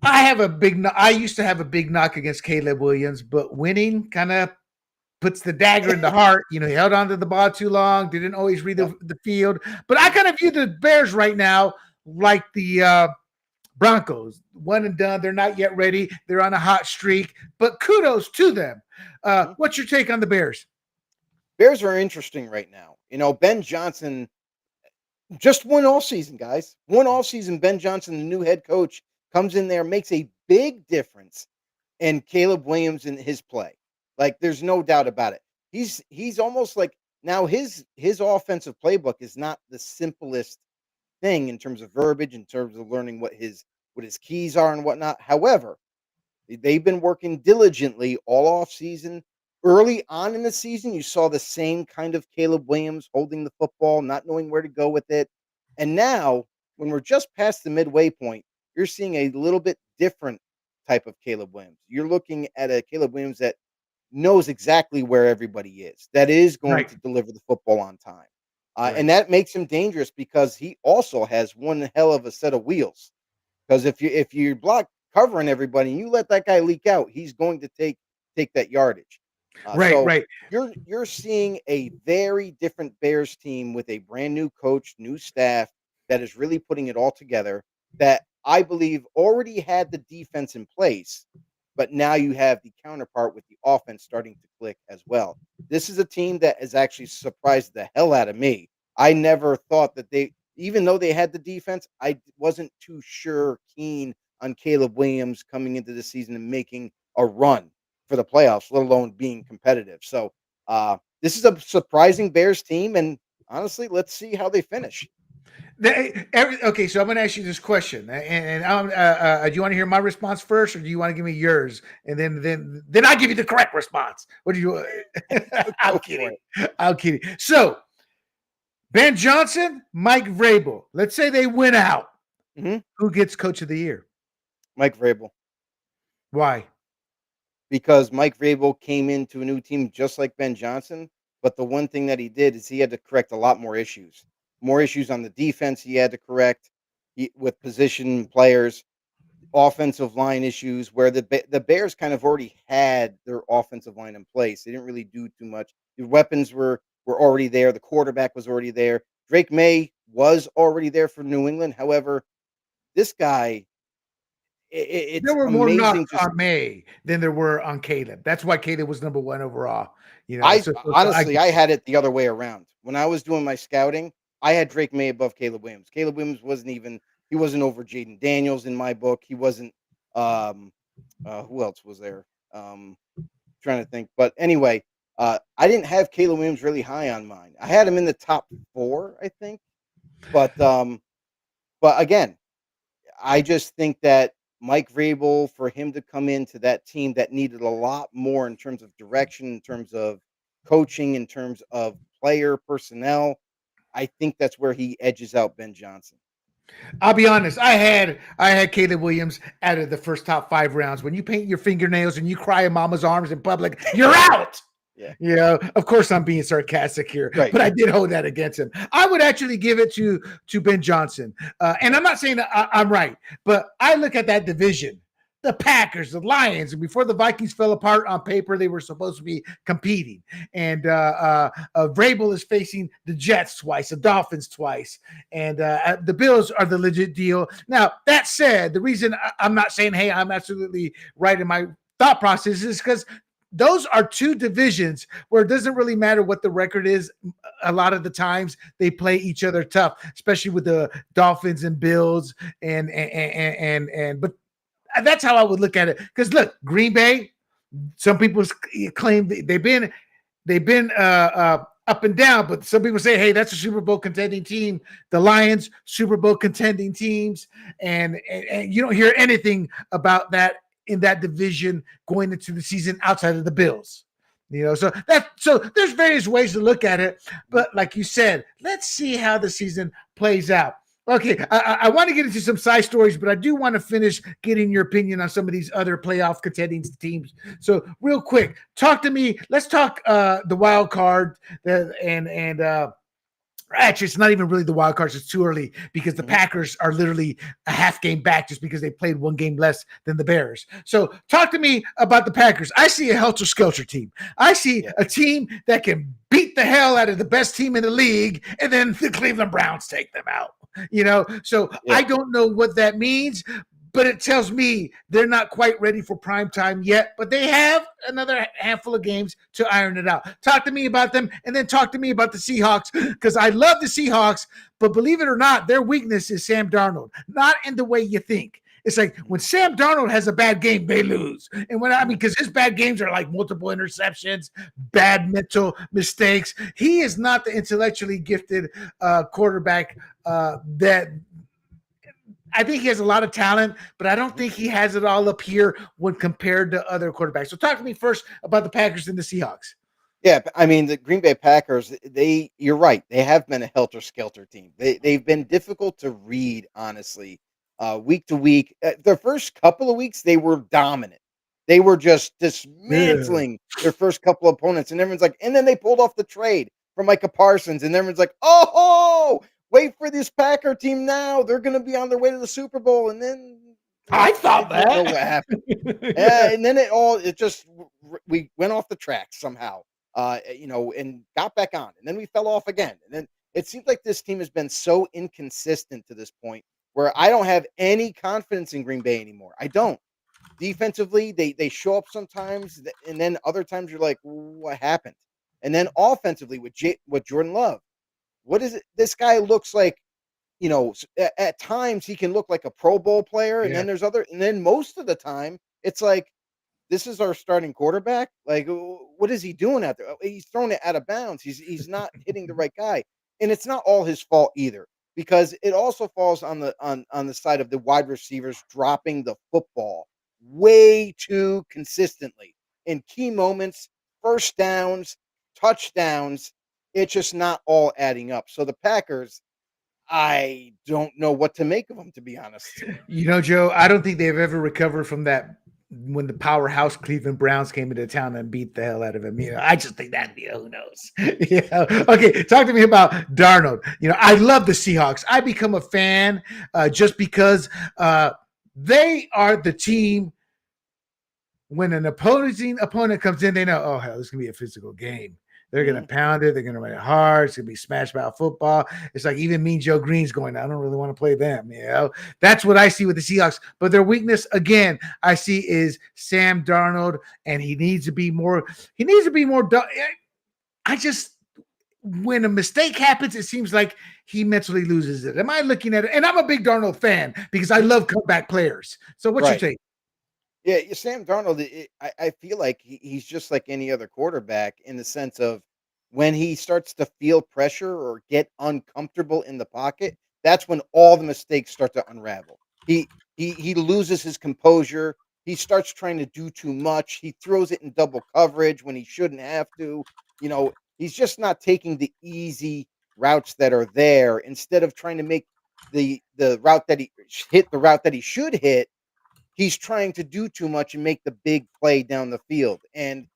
I used to have a big knock against Caleb Williams, but winning kind of puts the dagger in the heart. You know, he held on to the ball too long, didn't always read the field. But I kind of view the Bears right now like the Broncos, one and done. They're not yet ready. They're on a hot streak, but kudos to them. What's your take on the Bears? Bears are interesting right now. You know, Ben Johnson just won all season, guys. Won all season. Ben Johnson, the new head coach, comes in there, makes a big difference in Caleb Williams and his play. Like, there's no doubt about it. He's almost like now his offensive playbook is not the simplest thing in terms of verbiage, in terms of learning what his keys are and whatnot. However, they've been working diligently all off season. Early on in the season, you saw the same kind of Caleb Williams holding the football, not knowing where to go with it. And now, when we're just past the midway point, you're seeing a little bit different type of Caleb Williams. You're looking at a Caleb Williams that knows exactly where everybody is, that is going to deliver the football on time. And that makes him dangerous because he also has one hell of a set of wheels. Because if you block covering everybody and you let that guy leak out, he's going to take that yardage. So you're seeing a very different Bears team with a brand new coach, new staff that is really putting it all together. That I believe already had the defense in place, but now you have the counterpart with the offense starting to click as well. This is a team that has actually surprised the hell out of me. I never thought that even though they had the defense, I wasn't too keen on Caleb Williams coming into the season and making a run for the playoffs, let alone being competitive. So this is a surprising Bears team, and honestly, let's see how they finish. Okay, so I'm going to ask you this question, and do you want to hear my response first, or do you want to give me yours, and then I give you the correct response? What do you? I'm kidding. So Ben Johnson, Mike Vrabel. Let's say they win out. Mm-hmm. Who gets Coach of the Year? Mike Vrabel. Why? Because Mike Vrabel came into a new team just like Ben Johnson, but the one thing that he did is he had to correct a lot more issues. More issues on the defense he had to correct with position players, offensive line issues where the Bears kind of already had their offensive line in place. They didn't really do too much. The weapons were already there. The quarterback was already there. Drake May was already there for New England. However, this guy, it's there were amazing. More knocks on May than there were on Caleb. That's why Caleb was number one overall. You know, I had it the other way around. When I was doing my scouting, I had Drake May above Caleb Williams. Caleb Williams he wasn't over Jaden Daniels in my book. He wasn't who else was there? Trying to think. But anyway, I didn't have Caleb Williams really high on mine. I had him in the top 4, I think. But again, I just think that Mike Vrabel, for him to come into that team that needed a lot more in terms of direction, in terms of coaching, in terms of player personnel, I think that's where he edges out Ben Johnson. I'll be honest. I had Caleb Williams out of the first top 5 rounds. When you paint your fingernails and you cry in mama's arms in public, you're out. Yeah. You know, of course I'm being sarcastic here, but I did hold that against him. I would actually give it to Ben Johnson. And I'm not saying that I'm right, but I look at that division, the Packers, the Lions, and before the Vikings fell apart on paper, they were supposed to be competing. And Vrabel is facing the Jets twice, the Dolphins twice, and the Bills are the legit deal. Now, that said, the reason I'm not saying, hey, I'm absolutely right in my thought process is because those are 2 divisions where it doesn't really matter what the record is. A lot of the times they play each other tough, especially with the Dolphins and Bills but that's how I would look at it. Because look, Green Bay, some people claim they've been up and down, but some people say, hey, that's a Super Bowl contending team. The Lions, Super Bowl contending teams, and you don't hear anything about that in that division going into the season outside of the Bills. You know, so there's various ways to look at it, but like you said, let's see how the season plays out. Okay, I want to get into some side stories, but I do want to finish getting your opinion on some of these other playoff contending teams. So, real quick, talk to me. Let's talk the wild card, and actually, it's not even really the wild cards. It's too early because the Packers are literally a half game back just because they played one game less than the Bears. So talk to me about the Packers. I see a helter-skelter team. I see a team that can beat the hell out of the best team in the league, and then the Cleveland Browns take them out. So I don't know what that means, but it tells me they're not quite ready for prime time yet, but they have another handful of games to iron it out. Talk to me about them, and then talk to me about the Seahawks, because I love the Seahawks, but believe it or not, their weakness is Sam Darnold, not in the way you think. It's like when Sam Darnold has a bad game, they lose. And because his bad games are like multiple interceptions, bad mental mistakes. He is not the intellectually gifted quarterback that I think he has a lot of talent, but I don't think he has it all up here when compared to other quarterbacks. So talk to me first about the Packers and the Seahawks. Yeah, I mean, the Green Bay Packers, you're right. They have been a helter-skelter team. They've been difficult to read, honestly, week to week. Their first couple of weeks, they were dominant. They were just dismantling their first couple of opponents, and everyone's like, and then they pulled off the trade for Micah Parsons, and everyone's like, oh, wait for this Packer team now. They're going to be on their way to the Super Bowl, and then I thought that. I don't know what happened. And then we went off the tracks somehow. And got back on, and then we fell off again. And then it seems like this team has been so inconsistent to this point where I don't have any confidence in Green Bay anymore. I don't. Defensively, they show up sometimes, and then other times you're like, what happened? And then offensively with Jordan Love, what is it? This guy looks like, at times he can look like a Pro Bowl player, and then most of the time it's like, this is our starting quarterback. Like, what is he doing out there? He's throwing it out of bounds. He's not hitting the right guy, and it's not all his fault either, because it also falls on the side of the wide receivers dropping the football way too consistently in key moments, first downs, touchdowns. It's just not all adding up. So the Packers, I don't know what to make of them, to be honest. Joe, I don't think they've ever recovered from that when the powerhouse Cleveland Browns came into town and beat the hell out of him. I just think that, who knows? Okay, talk to me about Darnold. I love the Seahawks. I become a fan just because they are the team. When an opposing opponent comes in, they know, oh, hell, this is going to be a physical game. They're going to pound it. They're going to run it hard. It's going to be smash mouth football. It's like even Mean Joe Green's going, I don't really want to play them. That's what I see with the Seahawks. But their weakness, again, I see is Sam Darnold, and he needs to be more. When a mistake happens, it seems like he mentally loses it. Am I looking at it? And I'm a big Darnold fan because I love comeback players. So what's your take? Yeah, Sam Darnold, I feel like he's just like any other quarterback in the sense of when he starts to feel pressure or get uncomfortable in the pocket, that's when all the mistakes start to unravel. He loses his composure. He starts trying to do too much. He throws it in double coverage when he shouldn't have to. He's just not taking the easy routes that are there instead of trying to make the route that he hit the route that he should hit. He's trying to do too much and make the big play down the field. And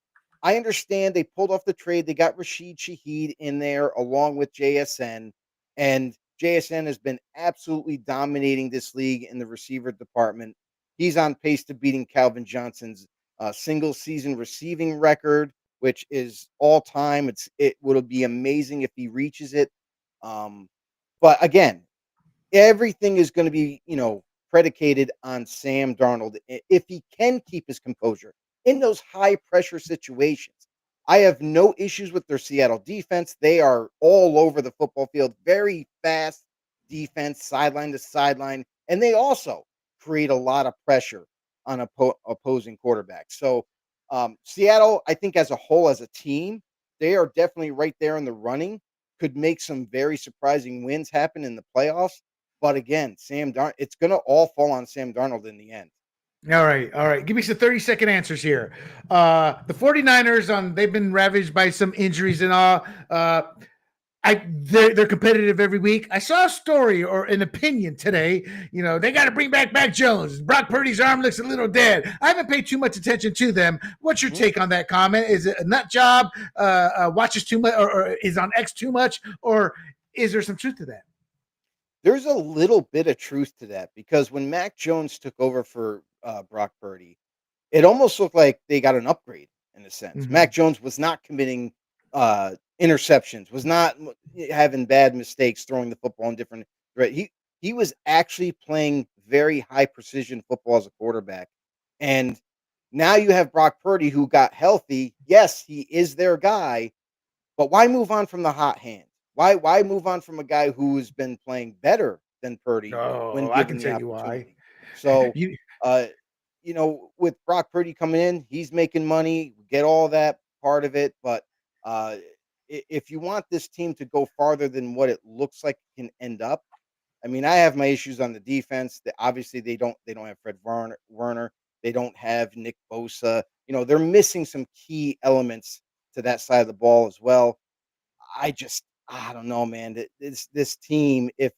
I understand they pulled off the trade. They got Rashid Shaheed in there along with JSN. And JSN has been absolutely dominating this league in the receiver department. He's on pace to beating Calvin Johnson's single season receiving record, which is all time. It would be amazing if he reaches it. But again, everything is going to be, predicated on Sam Darnold if he can keep his composure in those high pressure situations. I have no issues with their Seattle defense. They are all over the football field, very fast defense, sideline to sideline, and they also create a lot of pressure on opposing quarterbacks. So Seattle, I think as a whole, as a team, they are definitely right there in the running, could make some very surprising wins happen in the playoffs. But again, Sam Darnold, it's going to all fall on Sam Darnold in the end. All right. Give me some 30-second answers here. The 49ers, they've been ravaged by some injuries and all. They're competitive every week. I saw a story or an opinion today. They got to bring back Mac Jones. Brock Purdy's arm looks a little dead. I haven't paid too much attention to them. What's your take on that comment? Is it a nut job? Watches too much, or is on X too much, or is there some truth to that? There's a little bit of truth to that because when Mac Jones took over for Brock Purdy, it almost looked like they got an upgrade in a sense. Mm-hmm. Mac Jones was not committing interceptions, was not having bad mistakes, throwing the football in different. Right, he was actually playing very high precision football as a quarterback, and now you have Brock Purdy who got healthy. Yes, he is their guy, but why move on from the hot hand? Why move on from a guy who's been playing better than Purdy when Oh, I can given the tell you why. opportunity? So, You uh, with Brock Purdy coming in, he's making money, get all that part of it. But uh, if you want this team to go farther than what it looks like it can end up, I mean, I have my issues on the defense. That obviously they don't have Fred Werner, they don't have Nick Bosa. They're missing some key elements to that side of the ball as well. I don't know, man. This team, if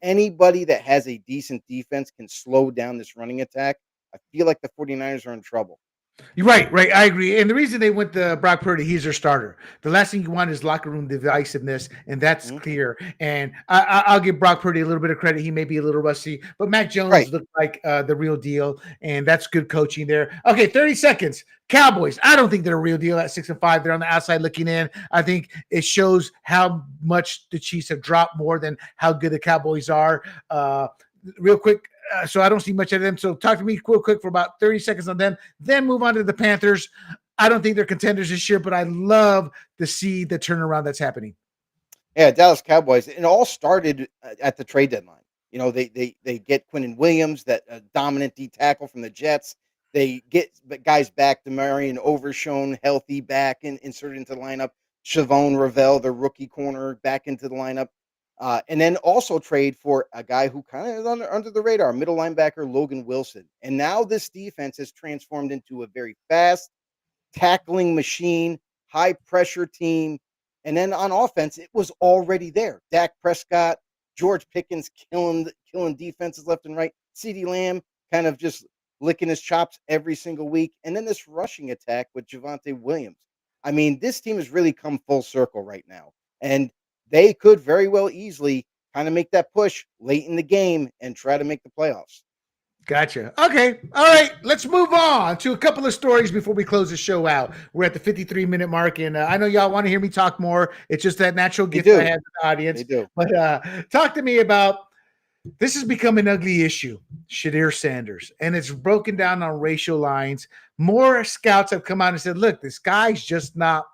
anybody that has a decent defense can slow down this running attack, I feel like the 49ers are in trouble. You're right, right. I agree. And the reason they went to Brock Purdy, he's their starter. The last thing you want is locker room divisiveness, and that's Mhm. clear. And I'll give Brock Purdy a little bit of credit. He may be a little rusty, but Mac Jones Right. looked like the real deal, and that's good coaching there. Okay, 30 seconds. Cowboys. I don't think they're a real deal at 6-5. They're on the outside looking in. I think it shows how much the Chiefs have dropped more than how good the Cowboys are. Real quick, so I don't see much of them. So talk to me real quick for about 30 seconds on them, then move on to the Panthers. I don't think they're contenders this year, but I love to see the turnaround that's happening. Yeah, Dallas Cowboys. It all started at the trade deadline. They get Quinnen Williams, that dominant D tackle from the Jets. They get guys back, Demarion Overshown, healthy back and inserted into the lineup. Chavon Ravel, the rookie corner, back into the lineup. And then also trade for a guy who kind of is under the radar, middle linebacker Logan Wilson. And now this defense has transformed into a very fast, tackling machine, high pressure team. And then on offense, it was already there. Dak Prescott, George Pickens killing defenses left and right. CeeDee Lamb kind of just licking his chops every single week. And then this rushing attack with Javonte Williams. I mean, this team has really come full circle right now. And they could very well easily kind of make that push late in the game and try to make the playoffs. Gotcha. Okay. All right. Let's move on to a couple of stories before we close the show out. We're at the 53-minute mark, and I know y'all want to hear me talk more. It's just that natural gift I have with the audience. They do. But talk to me about this has become an ugly issue, Shadir Sanders, and it's broken down on racial lines. More scouts have come out and said, look, this guy's just not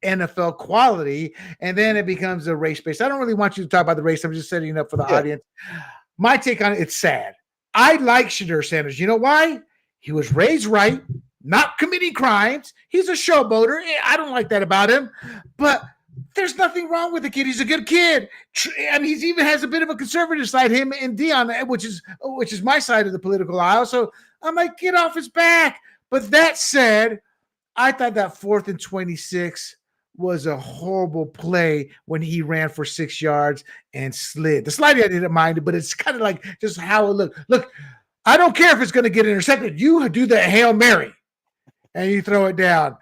NFL quality, and then it becomes a race-based. I don't really want you to talk about the race. I'm just setting it up for the audience. My take on it, it's sad. I like Shadir Sanders. You know why? He was raised right, not committing crimes. He's a showboater. I don't like that about him, but there's nothing wrong with the kid. He's a good kid. And he even has a bit of a conservative side, him and Dion, which is my side of the political aisle. So I'm like, get off his back. But that said, I thought that 4th and 26 was a horrible play when he ran for 6 yards and slid. The sliding I didn't mind, but it's kind of like just how it looked. Look, I don't care if it's going to get intercepted. You do the Hail Mary and you throw it down.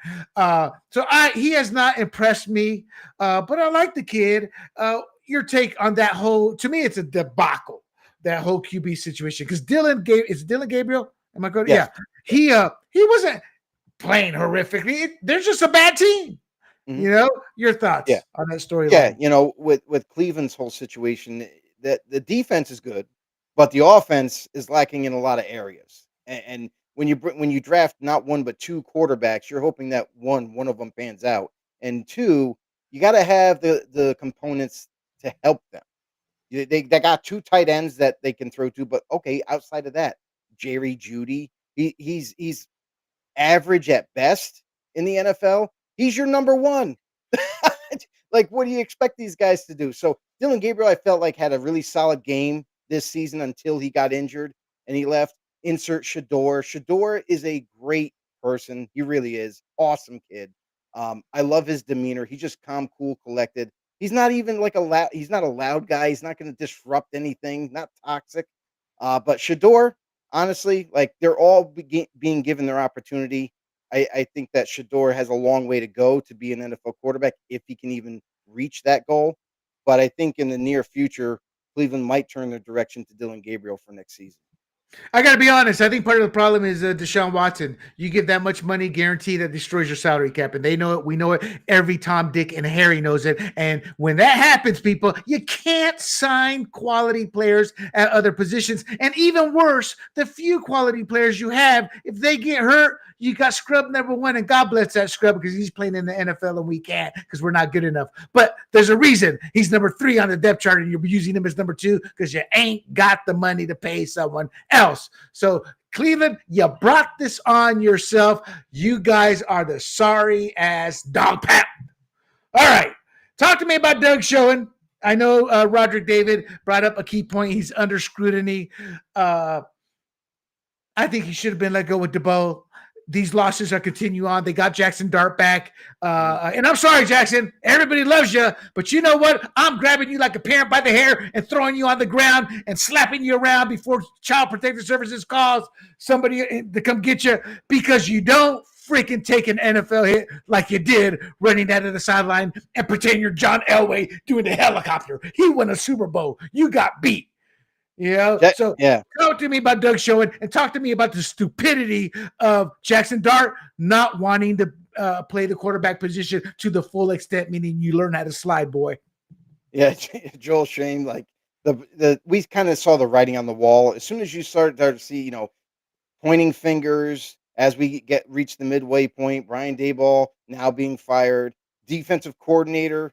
He has not impressed me, but I like the kid. Your take on that whole, to me, it's a debacle, that whole QB situation. Because Dylan Gabriel? Am I good? Yes. Yeah. He wasn't playing horrifically. There's just a bad team. Mm-hmm. Your thoughts on that storyline? Yeah, with Cleveland's whole situation, the defense is good, but the offense is lacking in a lot of areas. And when you draft not one but two quarterbacks, you're hoping that one of them pans out, and two, you got to have the components to help them. They got two tight ends that they can throw to, but okay, outside of that, Jerry Jeudy, he's average at best in the NFL. He's your number one. Like, what do you expect these guys to do? So Dylan Gabriel, I felt like, had a really solid game this season until he got injured and he left. Insert Shador. Shador is a great person. He really is. Awesome kid. I love his demeanor. He's just calm, cool, collected. He's not even like he's not a loud guy. He's not going to disrupt anything, not toxic. But Shador, honestly, like they're all being given their opportunity. I think that Shador has a long way to go to be an NFL quarterback if he can even reach that goal. But I think in the near future, Cleveland might turn their direction to Dylan Gabriel for next season. I got to be honest. I think part of the problem is Deshaun Watson. You give that much money guaranteed, that destroys your salary cap, and they know it. We know it. Every Tom, Dick, and Harry knows it. And when that happens, people, you can't sign quality players at other positions. And even worse, the few quality players you have, if they get hurt, you got scrub number one, and God bless that scrub because he's playing in the NFL and we can't because we're not good enough. But there's a reason he's number 3 on the depth chart and you're using him as number 2 because you ain't got the money to pay someone else. So Cleveland, you brought this on yourself. You guys are the sorry ass dog pound. All right. Talk to me about Doug Schoen. I know Roderick David brought up a key point. He's under scrutiny. I think he should have been let go with DeBow. These losses are continue on. They got Jackson Dart back. And I'm sorry, Jackson. Everybody loves you. But you know what? I'm grabbing you like a parent by the hair and throwing you on the ground and slapping you around before Child Protective Services calls somebody to come get you because you don't freaking take an NFL hit like you did running out of the sideline and pretend you're John Elway doing the helicopter. He won a Super Bowl. You got beat. So talk to me about Doug Schoen and talk to me about the stupidity of Jackson Dart not wanting to play the quarterback position to the full extent, meaning you learn how to slide, boy. Yeah, Joel Shane, like we kind of saw the writing on the wall. As soon as you start to see, pointing fingers as we reach the midway point, Brian Daboll now being fired, defensive coordinator,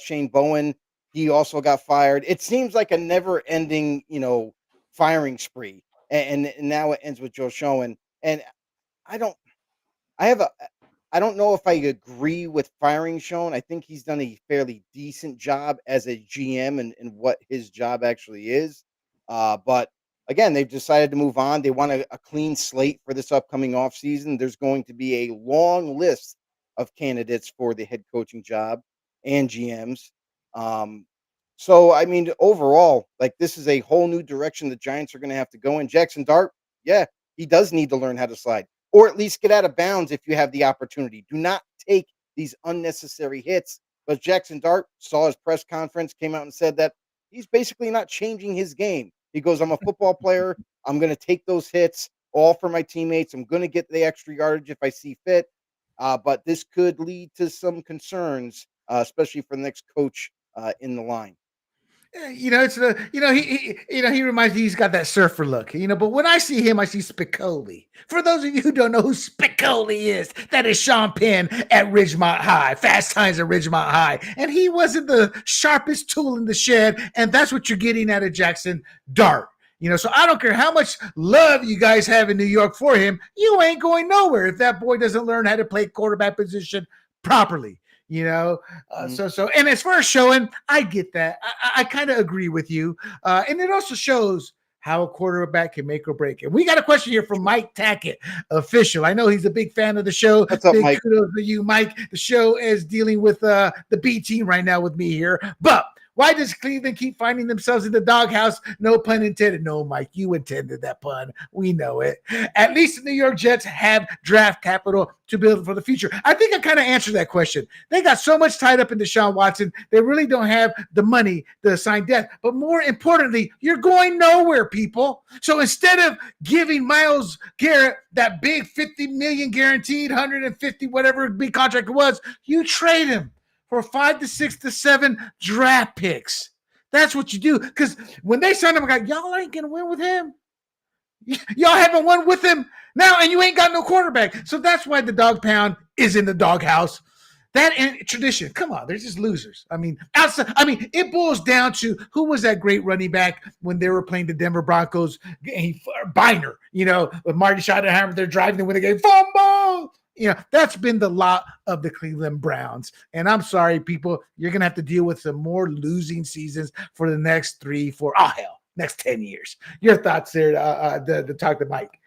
Shane Bowen, he also got fired. It seems like a never-ending, firing spree, and now it ends with Joe Schoen. And I don't, I don't know if I agree with firing Schoen. I think he's done a fairly decent job as a GM and what his job actually is. But again, they've decided to move on. They want a clean slate for this upcoming offseason. There's going to be a long list of candidates for the head coaching job and GMs. So, I mean, overall, like this is a whole new direction the Giants are going to have to go in. Jackson Dart, yeah, he does need to learn how to slide or at least get out of bounds if you have the opportunity. Do not take these unnecessary hits. But Jackson Dart saw his press conference, came out and said that he's basically not changing his game. He goes, I'm a football player. I'm going to take those hits all for my teammates. I'm going to get the extra yardage if I see fit. But this could lead to some concerns, especially for the next coach in the line. It's he reminds me he's got that surfer look, but when I see him, I see Spicoli. For those of you who don't know who Spicoli is, that is Sean Penn at Ridgemont High, Fast Times at Ridgemont High. And he wasn't the sharpest tool in the shed, and that's what you're getting out of Jackson Dart. So I don't care how much love you guys have in New York for him, you ain't going nowhere if that boy doesn't learn how to play quarterback position properly. So and as far as Schoen, I get that. I kind of agree with you. And it also shows how a quarterback can make or break. And we got a question here from Mike Tackett, official. I know he's a big fan of the show. What's up, big Mike? Kudos to you, Mike. The show is dealing with the B team right now with me here. But why does Cleveland keep finding themselves in the doghouse? No pun intended. No, Mike, you intended that pun. We know it. At least the New York Jets have draft capital to build for the future. I think I kind of answered that question. They got so much tied up in Deshaun Watson. They really don't have the money to sign death. But more importantly, you're going nowhere, people. So instead of giving Myles Garrett that big $50 million guaranteed, 150, whatever big contract it was, you trade him for 5 to 6 to 7 draft picks. That's what you do. Because when they signed him, I got, y'all ain't going to win with him. Y'all haven't won with him now, and you ain't got no quarterback. So that's why the dog pound is in the doghouse. That and tradition. Come on, they're just losers. It boils down to who was that great running back when they were playing the Denver Broncos? Biner, with Marty Schottenheimer, they're driving to win the game. Fumble! That's been the lot of the Cleveland Browns. And I'm sorry, people, you're going to have to deal with some more losing seasons for the next 3-4, next 10 years. Your thoughts there to talk to Mike.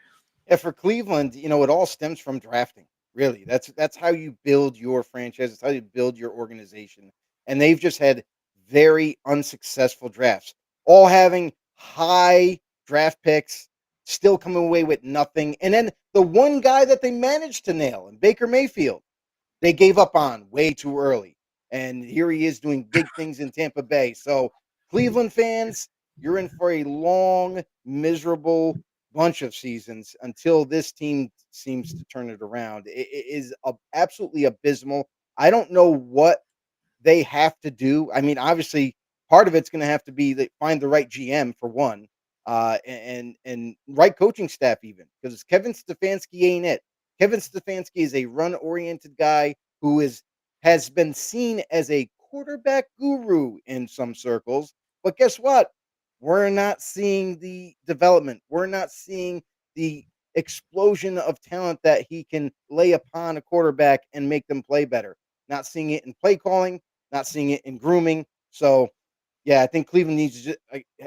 Yeah, for Cleveland, it all stems from drafting. Really, that's how you build your franchise. It's how you build your organization. and they've just had very unsuccessful drafts, all having high draft picks, still coming away with nothing. And then the one guy that they managed to nail, and Baker Mayfield, they gave up on way too early. And here he is doing big things in Tampa Bay. So, Cleveland fans, you're in for a long, miserable bunch of seasons until this team seems to turn it around. It is absolutely abysmal. I don't know what they have to do. I mean, obviously, part of it's going to have to be that find the right GM for one, and right coaching staff even, because Kevin Stefanski ain't it. Kevin Stefanski is a run-oriented guy who has been seen as a quarterback guru in some circles, but guess what? We're not seeing the development. We're not seeing the explosion of talent that he can lay upon a quarterback and make them play better. Not seeing it in play calling, not seeing it in grooming. So, yeah, I think Cleveland needs to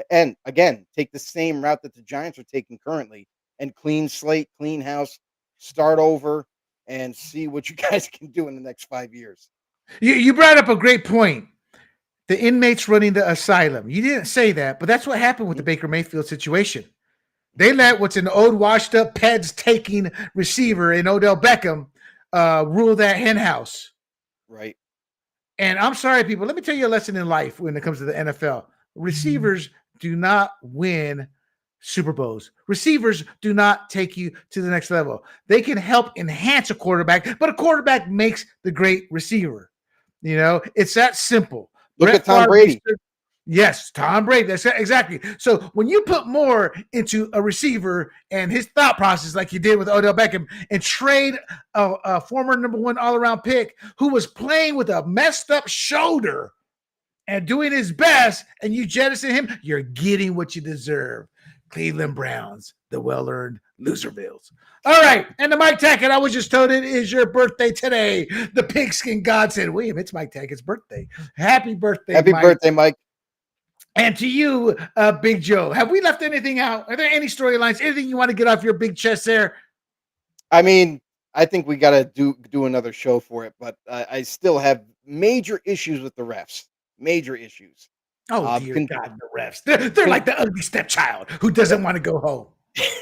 and again, take the same route that the Giants are taking currently and clean slate, clean house, start over and see what you guys can do in the next 5 years. You brought up a great point. The inmates running the asylum. You didn't say that, but that's what happened with the Baker Mayfield situation. They let what's an old, washed up, Peds taking receiver in Odell Beckham rule that hen house. Right. And I'm sorry, people. Let me tell you a lesson in life when it comes to the NFL. Receivers do not win Super Bowls. Receivers do not take you to the next level. They can help enhance a quarterback, but a quarterback makes the great receiver. You know, it's that simple. Look at Tom Brady. Yes, Tom Brady. That's exactly. So when you put more into a receiver and his thought process, like you did with Odell Beckham, and trade a former number one all-around pick who was playing with a messed up shoulder and doing his best, and you jettison him, you're getting what you deserve. Cleveland Browns, the well-earned Loservilles. All right, and the Mike Tackett, I was just told it is your birthday today. The pigskin god said, William, it's Mike Tackett's birthday. Happy birthday, Happy Mike. Birthday, Mike. And to you, Big Joe, have we left anything out? Are there any storylines, anything you want to get off your big chest there? I mean, I think we got to do another show for it, but I still have major issues with the refs. Major issues. Oh, dear God, the refs. They're like the ugly stepchild who doesn't want to go home.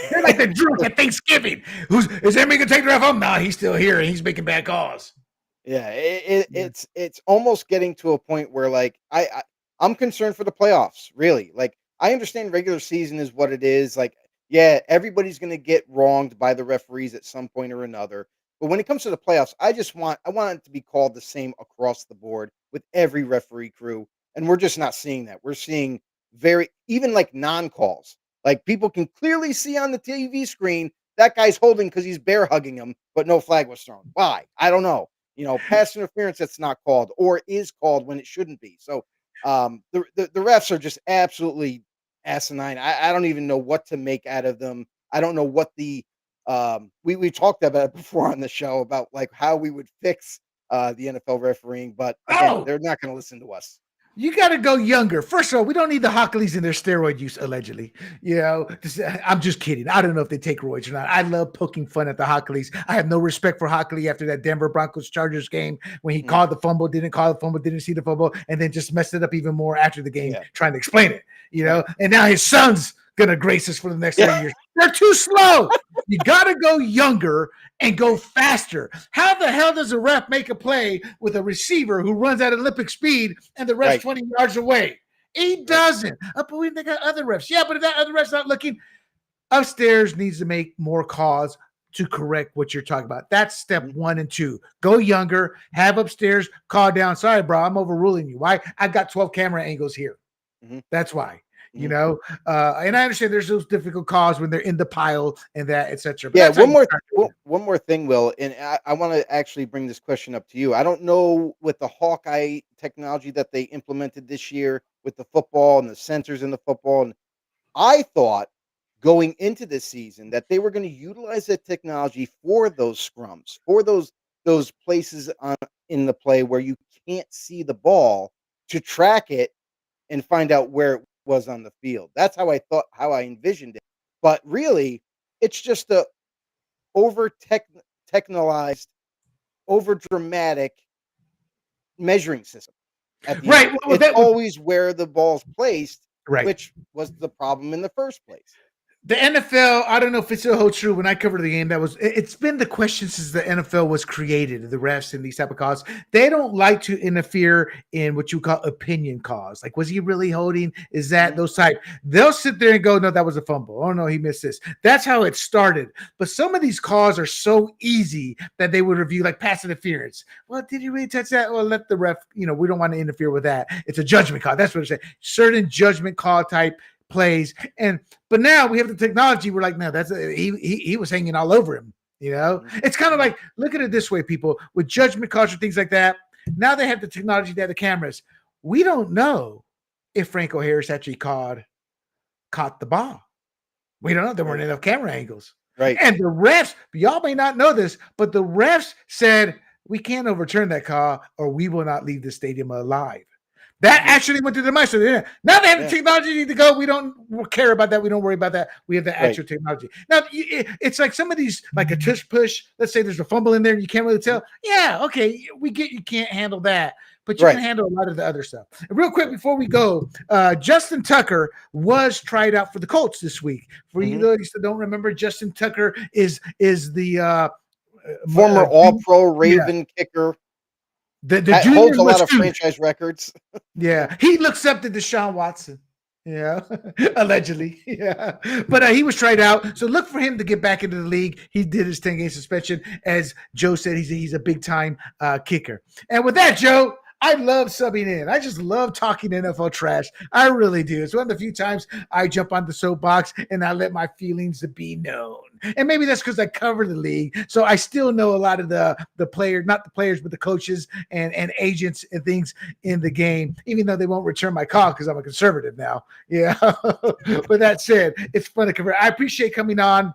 They're like the drunk at Thanksgiving. Is anybody going to take the ref home? No, he's still here, and he's making bad calls. Yeah, it's almost getting to a point where, like, I'm concerned for the playoffs, really. Like, I understand regular season is what it is. Like, yeah, everybody's going to get wronged by the referees at some point or another. But when it comes to the playoffs, I want it to be called the same across the board with every referee crew. And we're just not seeing that. We're seeing even like non-calls. Like, people can clearly see on the TV screen that guy's holding because he's bear hugging him, but no flag was thrown. Why? I don't know. Pass interference that's not called or is called when it shouldn't be. So the refs are just absolutely asinine. I don't even know what to make out of them. I don't know what we talked about it before on the show about like how we would fix the NFL refereeing, but again, they're not going to listen to us. You got to go younger. First of all, we don't need the Hockleys in their steroid use, allegedly. I'm just kidding. I don't know if they take roids or not. I love poking fun at the Hockleys. I have no respect for Hockley after that Denver Broncos Chargers game when he called the fumble, didn't call the fumble, didn't see the fumble, and then just messed it up even more after the game trying to explain it. And now his son's going to grace us for the next 30 years. They're too slow. You got to go younger and go faster. How the hell does a ref make a play with a receiver who runs at Olympic speed and the ref's 20 yards away? He doesn't. But they got other refs. Yeah, but if that other ref's not looking, upstairs needs to make more calls to correct what you're talking about. That's step 1 and 2. Go younger, have upstairs, call down. Sorry, bro, I'm overruling you. Why? I've got 12 camera angles here. That's why. And I understand there's those difficult calls when they're in the pile and that, etc. Yeah, one more thing, Will, and I want to actually bring this question up to you. I don't know with the Hawkeye technology that they implemented this year with the football and the sensors in the football, and I thought going into this season that they were going to utilize that technology for those scrums, for those places in the play where you can't see the ball to track it and find out where it was on the field. That's how I envisioned it. But really, it's just a over-technologized, over-dramatic measuring system. at the Right. end. Well, It's that was always where the ball's placed, right. which was the problem in the first place. The NFL, I don't know if it still holds true. When I covered the game, it's been the question since the NFL was created, the refs and these type of calls. They don't like to interfere in what you call opinion calls. Like, was he really holding? Is that those type? They'll sit there and go, no, that was a fumble. Oh, no, he missed this. That's how it started. But some of these calls are so easy that they would review, like pass interference. Well, did he really touch that? Well, let the ref, we don't want to interfere with that. It's a judgment call. That's what it's saying. Certain judgment call type plays. But now we have the technology. We're like, no, he was hanging all over him. It's kind of like, look at it this way, people, with judgment calls or things like that. Now they have the technology, they have the cameras. We don't know if Franco Harris actually caught the ball. We don't know. There weren't enough camera angles. Right. And the refs, y'all may not know this, but the refs said, we can't overturn that call or we will not leave the stadium alive. That actually went to the master. Now they have the technology to go. We don't care about that. We don't worry about that. We have the actual technology. Now, it's like some of these, like a tush push. Let's say there's a fumble in there and you can't really tell. Yeah, okay, we get you can't handle that, but you can handle a lot of the other stuff. And real quick before we go, Justin Tucker was tried out for the Colts this week. For you those that don't remember, Justin Tucker is the former All-Pro Raven kicker. The that junior holds a lot of huge. franchise records. Yeah, he looks up to Deshaun Watson. Yeah, allegedly. Yeah, but he was tried out, so look for him to get back into the league. He did his 10-game suspension, as Joe said. He's a big time kicker. And with that, Joe, I love subbing in. I just love talking NFL trash. I really do. It's one of the few times I jump on the soapbox and I let my feelings be known. And maybe that's because I cover the league. So I still know a lot of the players, not the players, but the coaches and agents and things in the game, even though they won't return my call because I'm a conservative now. Yeah. But that said, it's fun to cover. I appreciate coming on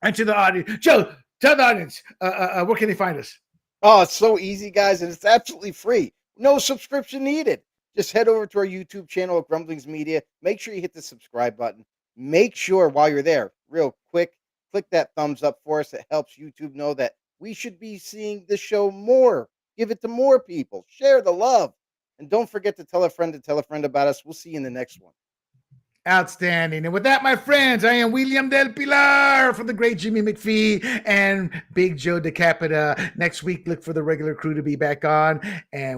and to the audience. Joe, tell the audience, where can they find us? Oh, it's so easy, guys, and it's absolutely free. No subscription needed. Just head over to our YouTube channel at Grumblings Media. Make sure you hit the subscribe button. Make sure while you're there, real quick, click that thumbs up for us. It helps YouTube know that we should be seeing this show more. Give it to more people. Share the love. And don't forget to tell a friend about us. We'll see you in the next one. Outstanding. And with that, my friends, I am William Del Pilar from the great Jimmy McPhee and Big Joe DeCapita. Next week, look for the regular crew to be back on. And